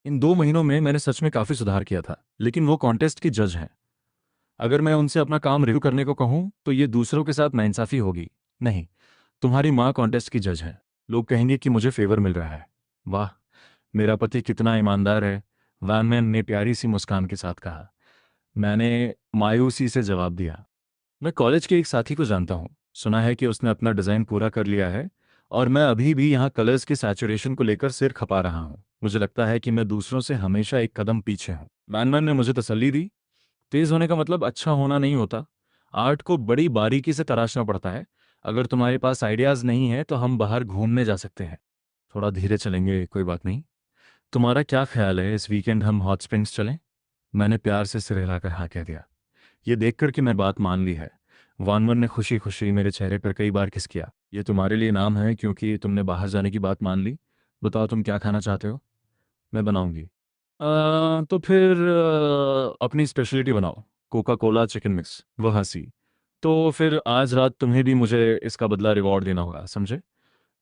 इन 2 महीनों में मैंने सच में काफ़ी सुधार किया था। लेकिन वो कॉन्टेस्ट की जज हैं। अगर मैं उनसे अपना काम रिव्यू करने को कहूँ तो ये दूसरों के साथ नाइंसाफ़ी होगी। नहीं, तुम्हारी माँ कॉन्टेस्ट की जज है। लोग कहेंगे कि मुझे फेवर मिल रहा है। वाह, मेरा पति कितना ईमानदार है, वैनमैन ने प्यारी सी मुस्कान के साथ कहा। मैंने मायूसी से जवाब दिया। मैं कॉलेज के एक साथी को जानता हूँ। सुना है कि उसने अपना डिज़ाइन पूरा कर लिया है और मैं अभी भी यहाँ कलर्स के सैचुरेशन को लेकर सिर खपा रहा हूँ। मुझे लगता है कि मैं दूसरों से हमेशा एक कदम पीछे हूँ। वैनमैन ने मुझे तसल्ली दी, तेज होने का मतलब अच्छा होना नहीं होता। आर्ट को बड़ी बारीकी से तराशना पड़ता है। अगर तुम्हारे पास आइडियाज नहीं है तो हम बाहर घूमने जा सकते हैं, थोड़ा धीरे चलेंगे, कोई बात नहीं। तुम्हारा क्या ख्याल है, इस वीकेंड हम हॉट स्प्रिंग्स चलें? मैंने प्यार से सिर हिलाकर हाँ कह दिया। ये देखकर कि मैं बात मान ली है, वानवर ने खुशी खुशी मेरे चेहरे पर कई बार किस किया। ये तुम्हारे लिए नाम है क्योंकि तुमने बाहर जाने की बात मान ली। बताओ तुम क्या खाना चाहते हो, मैं बनाऊंगी। तो फिर अपनी स्पेशलिटी बनाओ, कोका कोला चिकन मिक्स। वह हंसी। तो फिर आज रात तुम्हें भी मुझे इसका बदला रिवॉर्ड देना होगा, समझे?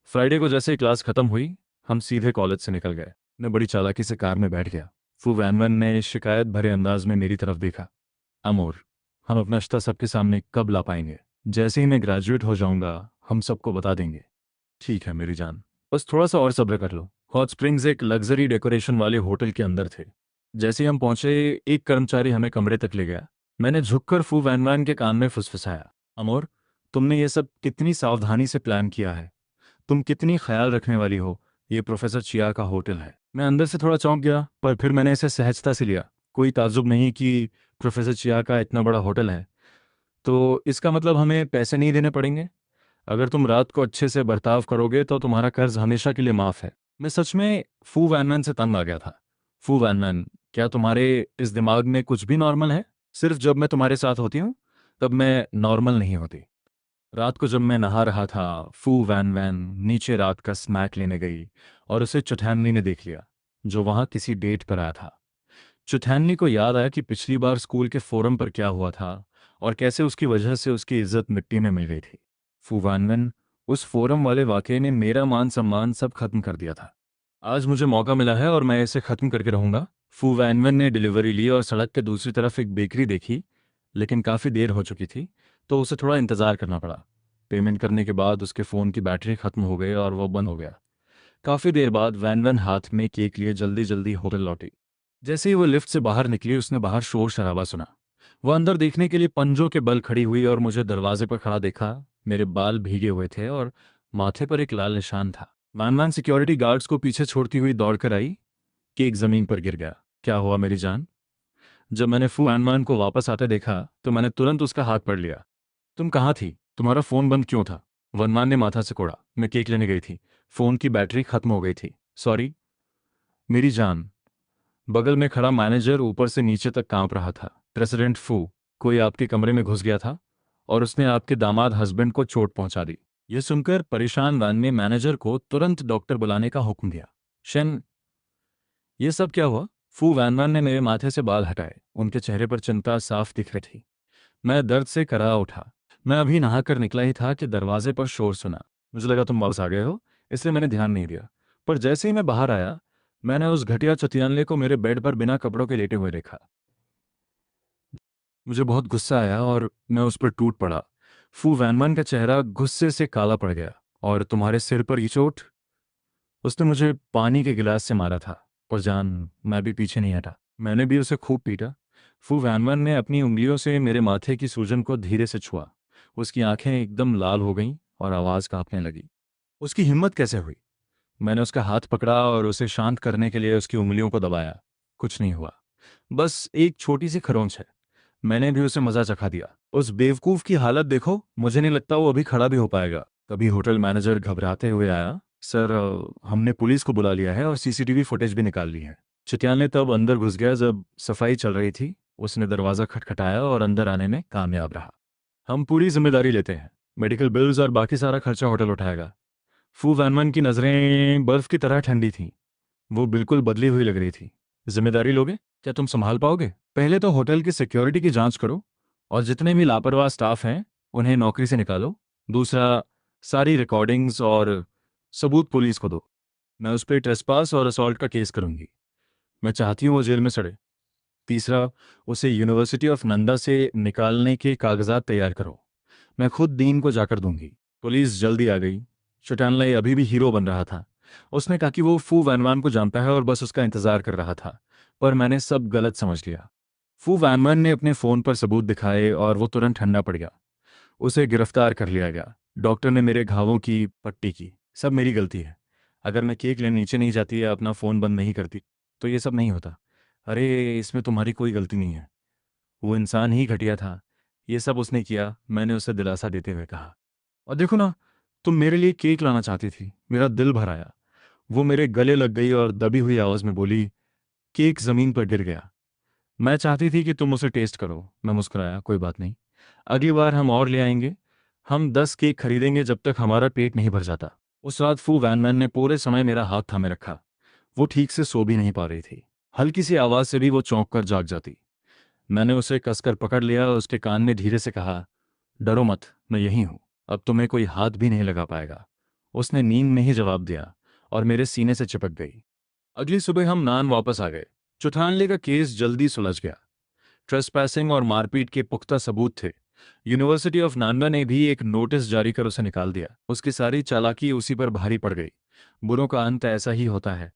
फ्राइडे को जैसे ही क्लास खत्म हुई, हम सीधे कॉलेज से निकल गए। मैं बड़ी चालाकी से कार में बैठ गया। फू वैनवन ने शिकायत भरे अंदाज में मेरी तरफ देखा। अमोर, हम अपना रिश्ता सबके सामने कब ला पाएंगे? जैसे ही मैं ग्रेजुएट हो जाऊंगा हम सबको बता देंगे। ठीक है मेरी जान, बस थोड़ा सा और सब्र कर लो। हॉट स्प्रिंग्स एक लग्जरी डेकोरेशन वाले होटल के अंदर थे। जैसे ही हम पहुंचे, एक कर्मचारी हमें कमरे तक ले गया। मैंने झुककर फू वैनवैन के कान में फुसफुसाया, अमोर, तुमने ये सब कितनी सावधानी से प्लान किया है, तुम कितनी ख्याल रखने वाली हो। ये प्रोफेसर चिया का होटल है। मैं अंदर से थोड़ा चौंक गया, पर फिर मैंने इसे सहजता से लिया। कोई ताज्जुब नहीं कि प्रोफेसर चिया का इतना बड़ा होटल है, तो इसका मतलब हमें पैसे नहीं देने पड़ेंगे। अगर तुम रात को अच्छे से बर्ताव करोगे तो तुम्हारा कर्ज हमेशा के लिए माफ है। मैं सच में फू वैनमैन से तंग आ गया था। फू वैनमैन, क्या तुम्हारे इस दिमाग में कुछ भी नॉर्मल है? सिर्फ जब मैं तुम्हारे साथ होती हूँ तब मैं नॉर्मल नहीं होती। रात को जब मैं नहा रहा था, फू वैन वैन नीचे रात का स्नैक लेने गई और उसे चुठैननी ने देख लिया, जो वहां किसी डेट पर आया था। चुठैननी को याद आया कि पिछली बार स्कूल के फोरम पर क्या हुआ था और कैसे उसकी वजह से उसकी इज्जत मिट्टी में मिल गई थी। फू वैन वैन, उस फोरम वाले वाकये ने मेरा मान सम्मान सब खत्म कर दिया था। आज मुझे मौका मिला है और मैं इसे खत्म करके रहूंगा। फू वैन वैन ने डिलीवरी ली और सड़क के दूसरी तरफ एक बेकरी देखी, लेकिन काफ़ी देर हो चुकी थी तो उसे थोड़ा इंतज़ार करना पड़ा। पेमेंट करने के बाद उसके फ़ोन की बैटरी ख़त्म हो गई और वो बंद हो गया। काफ़ी देर बाद वैन वैन हाथ में केक लिए जल्दी जल्दी होटल लौटी। जैसे ही वो लिफ्ट से बाहर निकली, उसने बाहर शोर शराबा सुना। वो अंदर देखने के लिए पंजों के बल खड़ी हुई और मुझे दरवाजे पर खड़ा देखा। मेरे बाल भीगे हुए थे और माथे पर एक लाल निशान था। वैन वैन सिक्योरिटी गार्ड्स को पीछे छोड़ती हुई दौड़कर आई। केक ज़मीन पर गिर गया। क्या हुआ मेरी जान? जब मैंने फू वैन को वापस आते देखा तो मैंने तुरंत उसका हाथ पकड़ लिया। तुम कहाँ थी? तुम्हारा फोन बंद क्यों था? वनमान ने माथा से कोड़ा। मैं केक लेने गई थी, फोन की बैटरी खत्म हो गई थी। सॉरी मेरी जान। बगल में खड़ा मैनेजर ऊपर से नीचे तक कांप रहा था। प्रेसिडेंट फू, कोई आपके कमरे में घुस गया था और उसने आपके दामाद हस्बैंड को चोट पहुंचा दी। यह सुनकर परेशान वैन ने मैनेजर को तुरंत डॉक्टर बुलाने का हुक्म दिया। शेन, ये सब क्या हुआ? फू वैनवान ने मेरे माथे से बाल हटाए। उनके चेहरे पर चिंता साफ दिख रही थी। मैं दर्द से करा उठा। मैं अभी नहाकर निकला ही था कि दरवाजे पर शोर सुना। मुझे लगा तुम वापस आ गए हो, इसलिए मैंने ध्यान नहीं दिया। पर जैसे ही मैं बाहर आया, मैंने उस घटिया चतियानले को मेरे बेड पर बिना कपड़ों के लेटे हुए देखा। मुझे बहुत गुस्सा आया और मैं उस पर टूट पड़ा। फू वैनमैन का चेहरा गुस्से से काला पड़ गया। और तुम्हारे सिर पर ये चोट? उसने मुझे पानी के गिलास से मारा था। और जान, मैं भी पीछे नहीं हटा। मैंने भी उसे खूब पीटा। फू वैनमैन ने अपनी उंगलियों से मेरे माथे की सूजन को धीरे से छुआ। उसकी आंखें एकदम लाल हो गईं और आवाज़ कांपने लगी। उसकी हिम्मत कैसे हुई? मैंने उसका हाथ पकड़ा और उसे शांत करने के लिए उसकी उंगलियों को दबाया। कुछ नहीं हुआ, बस एक छोटी सी खरोंच है। मैंने भी उसे मजा चखा दिया। उस बेवकूफ की हालत देखो, मुझे नहीं लगता वो अभी खड़ा भी हो पाएगा। तभी होटल मैनेजर घबराते हुए आया। सर, हमने पुलिस को बुला लिया है और सीसीटीवी फुटेज भी निकाल ली है। चिटियाल ने तब अंदर घुस गया जब सफाई चल रही थी। उसने दरवाज़ा खटखटाया और अंदर आने में कामयाब रहा। हम पूरी जिम्मेदारी लेते हैं, मेडिकल बिल्स और बाकी सारा खर्चा होटल उठाएगा। फू वैनमैन की नज़रें बर्फ की तरह ठंडी थीं। वो बिल्कुल बदली हुई लग रही थी। जिम्मेदारी लोगे? क्या तुम संभाल पाओगे? पहले तो होटल की सिक्योरिटी की जांच करो और जितने भी लापरवाह स्टाफ हैं उन्हें नौकरी से निकालो। दूसरा, सारी रिकॉर्डिंग्स और सबूत पुलिस को दो। मैं उस पर ट्रेसपास और असॉल्ट का केस करूंगी। मैं चाहती हूँ वो जेल में सड़े। तीसरा, उसे यूनिवर्सिटी ऑफ नंदा से निकालने के कागजात तैयार करो। मैं खुद डीन को जाकर दूंगी। पुलिस जल्दी आ गई। चटानलाई अभी भी हीरो बन रहा था। उसने कहा कि वो फू वैनवान को जानता है और बस उसका इंतजार कर रहा था, पर मैंने सब गलत समझ लिया। फू वैनवान ने अपने फ़ोन पर सबूत दिखाए और वो तुरंत ठंडा पड़ गया। उसे गिरफ्तार कर लिया गया। डॉक्टर ने मेरे घावों की पट्टी की। सब मेरी गलती है। अगर मैं केक लेने नीचे नहीं जाती या अपना फ़ोन बंद नहीं करती तो ये सब नहीं होता। अरे इसमें तुम्हारी कोई गलती नहीं है, वो इंसान ही घटिया था, ये सब उसने किया, मैंने उसे दिलासा देते हुए कहा। और देखो ना, तुम मेरे लिए केक लाना चाहती थी, मेरा दिल भर आया। वो मेरे गले लग गई और दबी हुई आवाज़ में बोली, केक ज़मीन पर गिर गया। मैं चाहती थी कि तुम उसे टेस्ट करो। मैं मुस्कुराया, कोई बात नहीं, अगली बार हम और ले आएंगे। हम 10 केक खरीदेंगे जब तक हमारा पेट नहीं भर जाता। उस रात फू वैनमैन ने पूरे समय मेरा हाथ थामे रखा। वो ठीक से सो भी नहीं पा रही थी, हल्की सी आवाज़ से भी वो चौंक कर जाग जाती। मैंने उसे कसकर पकड़ लिया और उसके कान में धीरे से कहा, डरो मत, मैं यहीं हूँ, अब तुम्हें कोई हाथ भी नहीं लगा पाएगा। उसने नींद में ही जवाब दिया और मेरे सीने से चिपक गई। अगली सुबह हम नान वापस आ गए। चुठानले का केस जल्दी सुलझ गया। ट्रेसपैसिंग और मारपीट के पुख्ता सबूत थे। यूनिवर्सिटी ऑफ नानवा ने भी एक नोटिस जारी कर उसे निकाल दिया। उसकी सारी चालाकी उसी पर भारी पड़ गई। बुरों का अंत ऐसा ही होता है।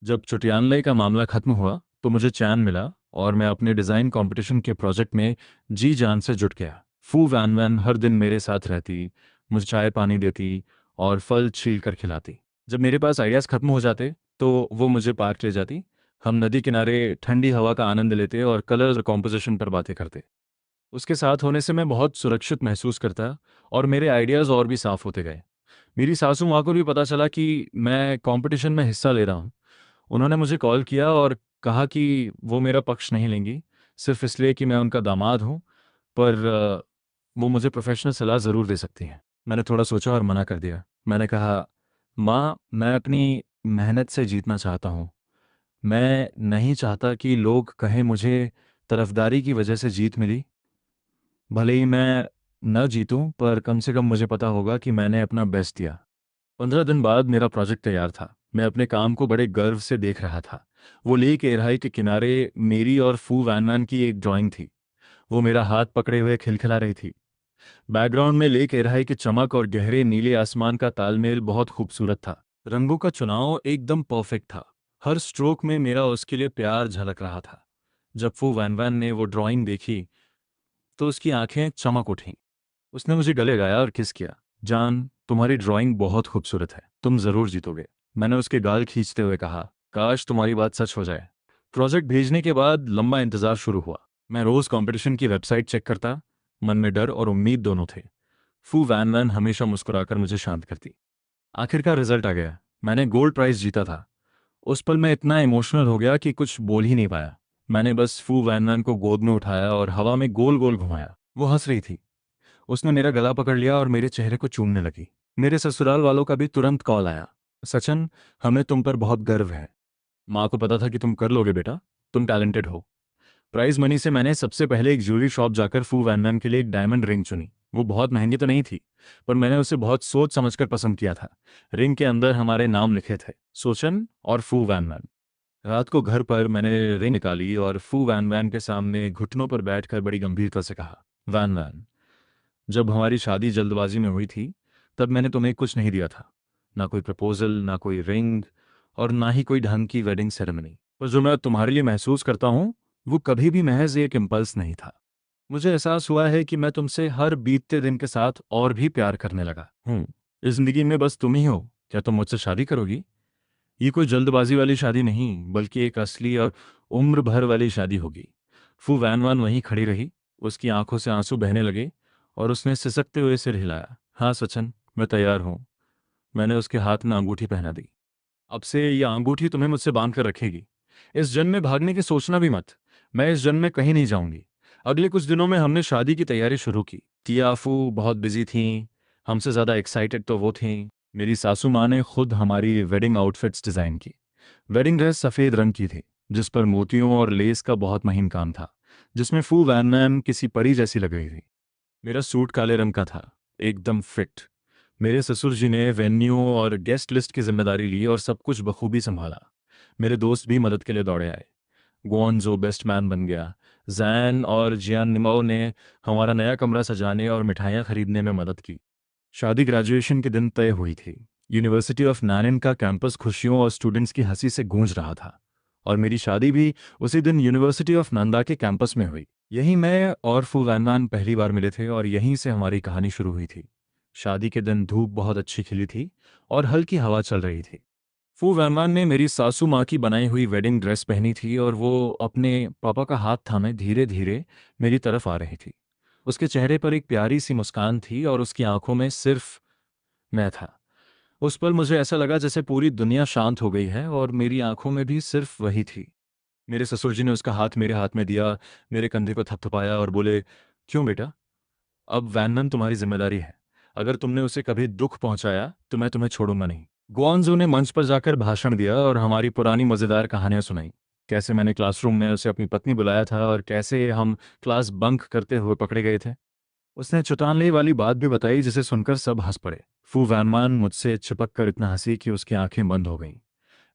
जब चुटियानले का मामला खत्म हुआ तो मुझे चैन मिला और मैं अपने डिज़ाइन कंपटीशन के प्रोजेक्ट में जी जान से जुट गया। फू वैन वैन हर दिन मेरे साथ रहती, मुझे चाय पानी देती और फल छील कर खिलाती। जब मेरे पास आइडियाज़ खत्म हो जाते तो वो मुझे पार्क ले जाती। हम नदी किनारे ठंडी हवा का आनंद लेते और कलर और कॉम्पोजिशन पर बातें करते। उसके साथ होने से मैं बहुत सुरक्षित महसूस करता और मेरे आइडियाज़ और भी साफ होते गए। मेरी सासू माँ को भी पता चला कि मैं कंपटीशन में हिस्सा ले रहा हूँ। उन्होंने मुझे कॉल किया और कहा कि वो मेरा पक्ष नहीं लेंगी, सिर्फ इसलिए कि मैं उनका दामाद हूँ, पर वो मुझे प्रोफेशनल सलाह ज़रूर दे सकती हैं। मैंने थोड़ा सोचा और मना कर दिया। मैंने कहा, माँ, मैं अपनी मेहनत से जीतना चाहता हूँ। मैं नहीं चाहता कि लोग कहें मुझे तरफदारी की वजह से जीत मिली। भले ही मैं न जीतूं, पर कम से कम मुझे पता होगा कि मैंने अपना बेस्ट दिया। 15 दिन बाद मेरा प्रोजेक्ट तैयार था। मैं अपने काम को बड़े गर्व से देख रहा था। वो लेक एराई के किनारे मेरी और फू वैनमैन की एक ड्राइंग थी। वो मेरा हाथ पकड़े हुए खिलखिला रही थी। बैकग्राउंड में लेक एराई की चमक और गहरे नीले आसमान का तालमेल बहुत खूबसूरत था। रंगों का चुनाव एकदम परफेक्ट था। हर स्ट्रोक में मेरा उसके लिए प्यार झलक रहा था। जब फू वैनवैन ने वो ड्राइंग देखी तो उसकी आंखें चमक उठीं। उसने मुझे गले लगाया और किस किया। जान, तुम्हारी ड्राइंग बहुत खूबसूरत है, तुम जरूर जीतोगे। मैंने उसके गाल खींचते हुए कहा, काश तुम्हारी बात सच हो जाए। प्रोजेक्ट भेजने के बाद लंबा इंतजार शुरू हुआ। मैं रोज कंपटीशन की वेबसाइट चेक करता। मन में डर और उम्मीद दोनों थे। फू वैन वैन हमेशा मुस्कुराकर मुझे शांत करती। आखिरकार रिजल्ट आ गया। मैंने गोल्ड प्राइज जीता था। उस पल मैं इतना इमोशनल हो गया कि कुछ बोल ही नहीं पाया। मैंने बस फू वैन वैन को गोद में उठाया और हवा में गोल गोल घुमाया। वो हंस रही थी। उसने मेरा गला पकड़ लिया और मेरे चेहरे को चूमने लगी। मेरे ससुराल वालों का भी तुरंत कॉल आया। सचिन, हमें तुम पर बहुत गर्व है। माँ को पता था कि तुम कर लोगे बेटा, तुम टैलेंटेड हो। प्राइज मनी से मैंने सबसे पहले एक ज्वेलरी शॉप जाकर फू वैनमैन के लिए एक डायमंड रिंग चुनी। वो बहुत महंगी तो नहीं थी, पर मैंने उसे बहुत सोच समझकर पसंद किया था। रिंग के अंदर हमारे नाम लिखे थे, सोचन और फू वैनमैन। रात को घर पर मैंने रिंग निकाली और फू वैनमैन के सामने घुटनों पर बैठकर बड़ी गंभीरता से कहा, वैनमैन, जब हमारी शादी जल्दबाजी में हुई थी तब मैंने तुम्हें कुछ नहीं दिया था। ना कोई प्रपोजल, ना कोई रिंग और ना ही कोई ढंग की वेडिंग सेरेमनी। पर जो मैं तुम्हारे लिए महसूस करता हूँ वो कभी भी महज एक इम्पल्स नहीं था। मुझे एहसास हुआ है कि मैं तुमसे हर बीतते दिन के साथ और भी प्यार करने लगा हूँ। इस जिंदगी में बस तुम ही हो। क्या तुम मुझसे शादी करोगी? ये कोई जल्दबाजी वाली शादी नहीं, बल्कि एक असली और उम्र भर वाली शादी होगी। फू वैन वान वहीं खड़ी रही। उसकी आंखों से आंसू बहने लगे और उसने सिसकते हुए सिर हिलाया। हाँ सचिन, मैं तैयार हूँ। मैंने उसके हाथ में अंगूठी पहना दी। अब से यह अंगूठी तुम्हें मुझसे बांध कर रखेगी। इस जन्म में भागने की सोचना भी मत। मैं इस जन्म में कहीं नहीं जाऊंगी। अगले कुछ दिनों में हमने शादी की तैयारी शुरू की। टिया आफू बहुत बिजी थीं। हमसे ज़्यादा एक्साइटेड तो वो थीं। मेरी सासू माँ ने खुद हमारी वेडिंग आउटफिट्स डिज़ाइन की। वेडिंग ड्रेस सफ़ेद रंग की थी, जिस पर मोतियों और लेस का बहुत महीन काम था, जिसमें फू वैन मैन किसी परी जैसी लग रही थी। मेरा सूट काले रंग का था, एकदम फिट। मेरे ससुर जी ने वेन्यू और गेस्ट लिस्ट की जिम्मेदारी ली और सब कुछ बखूबी संभाला। मेरे दोस्त भी मदद के लिए दौड़े आए। गोन्जो बेस्ट मैन बन गया। जैन और जियान निमाओ ने हमारा नया कमरा सजाने और मिठाइयाँ खरीदने में मदद की। शादी ग्रेजुएशन के दिन तय हुई थी। यूनिवर्सिटी ऑफ नानिन का कैंपस खुशियों और स्टूडेंट्स की हंसी से गूंज रहा था। और मेरी शादी भी उसी दिन यूनिवर्सिटी ऑफ नंदा के कैंपस में हुई। यहीं मैं और फू वैनवान पहली बार मिले थे और यहीं से हमारी कहानी शुरू हुई थी। शादी के दिन धूप बहुत अच्छी खिली थी और हल्की हवा चल रही थी। फू वैनवान ने मेरी सासू माँ की बनाई हुई वेडिंग ड्रेस पहनी थी और वो अपने पापा का हाथ थामे धीरे धीरे मेरी तरफ आ रही थी। उसके चेहरे पर एक प्यारी सी मुस्कान थी और उसकी आंखों में सिर्फ मैं था। उस पल मुझे ऐसा लगा जैसे पूरी दुनिया शांत हो गई है और मेरी आंखों में भी सिर्फ वही थी। मेरे ससुर जी ने उसका हाथ मेरे हाथ में दिया, मेरे कंधे पर थपथपाया और बोले, क्यों बेटा, अब वैनमन तुम्हारी जिम्मेदारी है। अगर तुमने उसे कभी दुख पहुंचाया तो मैं तुम्हें छोड़ूंगा नहीं। गुआनजू ने मंच पर जाकर भाषण दिया और हमारी पुरानी मजेदार कहानियां सुनाई। कैसे मैंने क्लासरूम में उसे अपनी पत्नी बुलाया था और कैसे हम क्लास बंक करते हुए पकड़े गए थे। उसने चौटानले वाली बात भी बताई जिसे सुनकर सब हंस पड़े। फू वैनमान मुझसे चिपक कर इतना हंसी कि उसकी आंखें बंद हो गईं।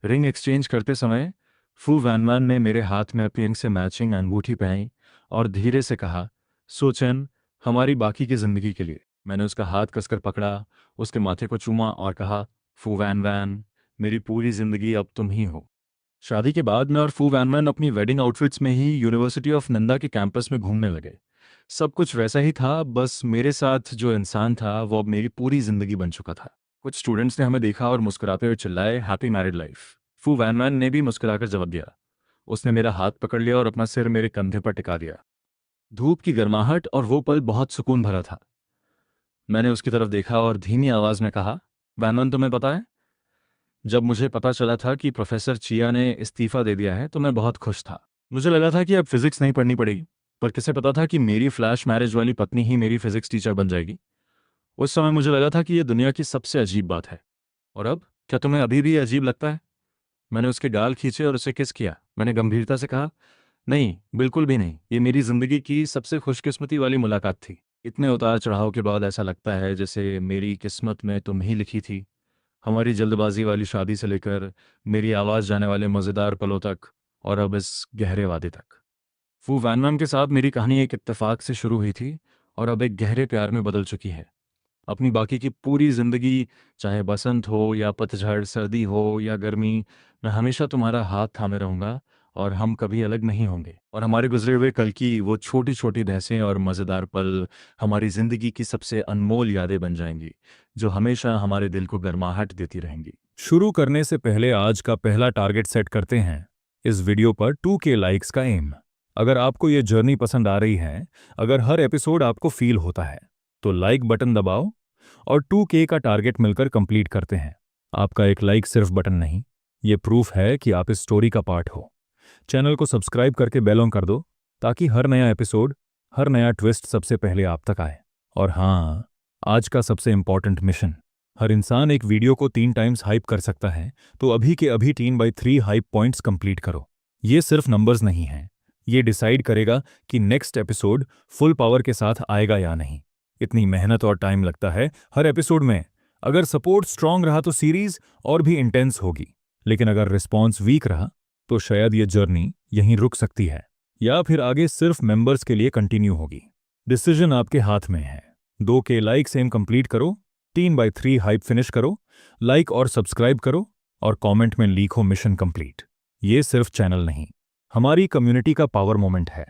रिंग एक्सचेंज करते समय फू वैनमान ने मेरे हाथ में अपनी रिंग से मैचिंग अंगूठी पहनी और धीरे से कहा, सोचन, हमारी बाकी की जिंदगी के लिए। मैंने उसका हाथ कसकर पकड़ा, उसके माथे को चूमा और कहा, फू वैन वैन, मेरी पूरी जिंदगी अब तुम ही हो। शादी के बाद मैं और फू वैनमैन अपनी वेडिंग आउटफिट्स में ही यूनिवर्सिटी ऑफ नंदा के कैंपस में घूमने लगे। सब कुछ वैसा ही था, बस मेरे साथ जो इंसान था वो अब मेरी पूरी जिंदगी बन चुका था। कुछ स्टूडेंट्स ने हमें देखा और मुस्कुराते हुए चिल्लाए, हैप्पी मैरिड लाइफ। फू वैनमैन ने भी मुस्कुराकर जवाब दिया। उसने मेरा हाथ पकड़ लिया और अपना सिर मेरे कंधे पर टिका दिया। धूप की गर्माहट और वो पल बहुत सुकून भरा था। मैंने उसकी तरफ देखा और धीमी आवाज में कहा, वैनमैन, तुम्हें पता है, जब मुझे पता चला था कि प्रोफेसर चिया ने इस्तीफा दे दिया है तो मैं बहुत खुश था। मुझे लगा था कि अब फिजिक्स नहीं पढ़नी पड़ेगी, पर किसे पता था कि मेरी फ्लैश मैरिज वाली पत्नी ही मेरी फिजिक्स टीचर बन जाएगी। उस समय मुझे लगा था कि यह दुनिया की सबसे अजीब बात है। और अब क्या तुम्हें अभी भी अजीब लगता है? मैंने उसके गाल खींचे और उसे किस किया। मैंने गंभीरता से कहा, नहीं, बिल्कुल भी नहीं, ये मेरी जिंदगी की सबसे खुशकिस्मती वाली मुलाकात थी। इतने उतार चढ़ाव के बाद ऐसा लगता है जैसे मेरी किस्मत में तुम ही लिखी थी। हमारी जल्दबाजी वाली शादी से लेकर मेरी आवाज़ जाने वाले मज़ेदार पलों तक और अब इस गहरे वादे तक। फू वैनमैन के साथ मेरी कहानी एक इत्तेफाक से शुरू हुई थी और अब एक गहरे प्यार में बदल चुकी है। अपनी बाकी की पूरी ज़िंदगी, चाहे बसंत हो या पतझड़, सर्दी हो या गर्मी, मैं हमेशा तुम्हारा हाथ थामे रहूँगा और हम कभी अलग नहीं होंगे। और हमारे गुजरे हुए कल की वो छोटी छोटी बहसें और मज़ेदार पल हमारी ज़िंदगी की सबसे अनमोल यादें बन जाएंगी, जो हमेशा हमारे दिल को गर्माहट देती रहेंगी। शुरू करने से पहले आज का पहला टारगेट सेट करते हैं। इस वीडियो पर 2K लाइक्स का एम। अगर आपको ये जर्नी पसंद आ रही है, अगर हर एपिसोड आपको फील होता है, तो लाइक बटन दबाओ और 2K का टारगेट मिलकर कंप्लीट करते हैं। आपका एक लाइक सिर्फ बटन नहीं, ये प्रूफ है कि आप इस स्टोरी का पार्ट हो। चैनल को सब्सक्राइब करके बेल ऑन कर दो ताकि हर नया एपिसोड, हर नया ट्विस्ट सबसे पहले आप तक आए। और हाँ, आज का सबसे इंपॉर्टेंट मिशन, हर इंसान एक वीडियो को 3 टाइम्स हाइप कर सकता है, तो अभी के अभी 3/3 हाइप पॉइंट्स कंप्लीट करो। ये सिर्फ नंबर्स नहीं हैं, ये डिसाइड करेगा कि नेक्स्ट एपिसोड फुल पावर के साथ आएगा या नहीं। इतनी मेहनत और टाइम लगता है हर एपिसोड में। अगर सपोर्ट स्ट्रांग रहा तो सीरीज और भी इंटेंस होगी, लेकिन अगर रिस्पॉन्स वीक रहा तो शायद ये जर्नी यहीं रुक सकती है, या फिर आगे सिर्फ मेंबर्स के लिए कंटिन्यू होगी। डिसीजन आपके हाथ में है। 2K लाइक सेम कंप्लीट करो, 3/3 हाइप फिनिश करो, लाइक और सब्सक्राइब करो और कमेंट में लिखो मिशन कंप्लीट। ये सिर्फ चैनल नहीं, हमारी कम्युनिटी का पावर मोमेंट है।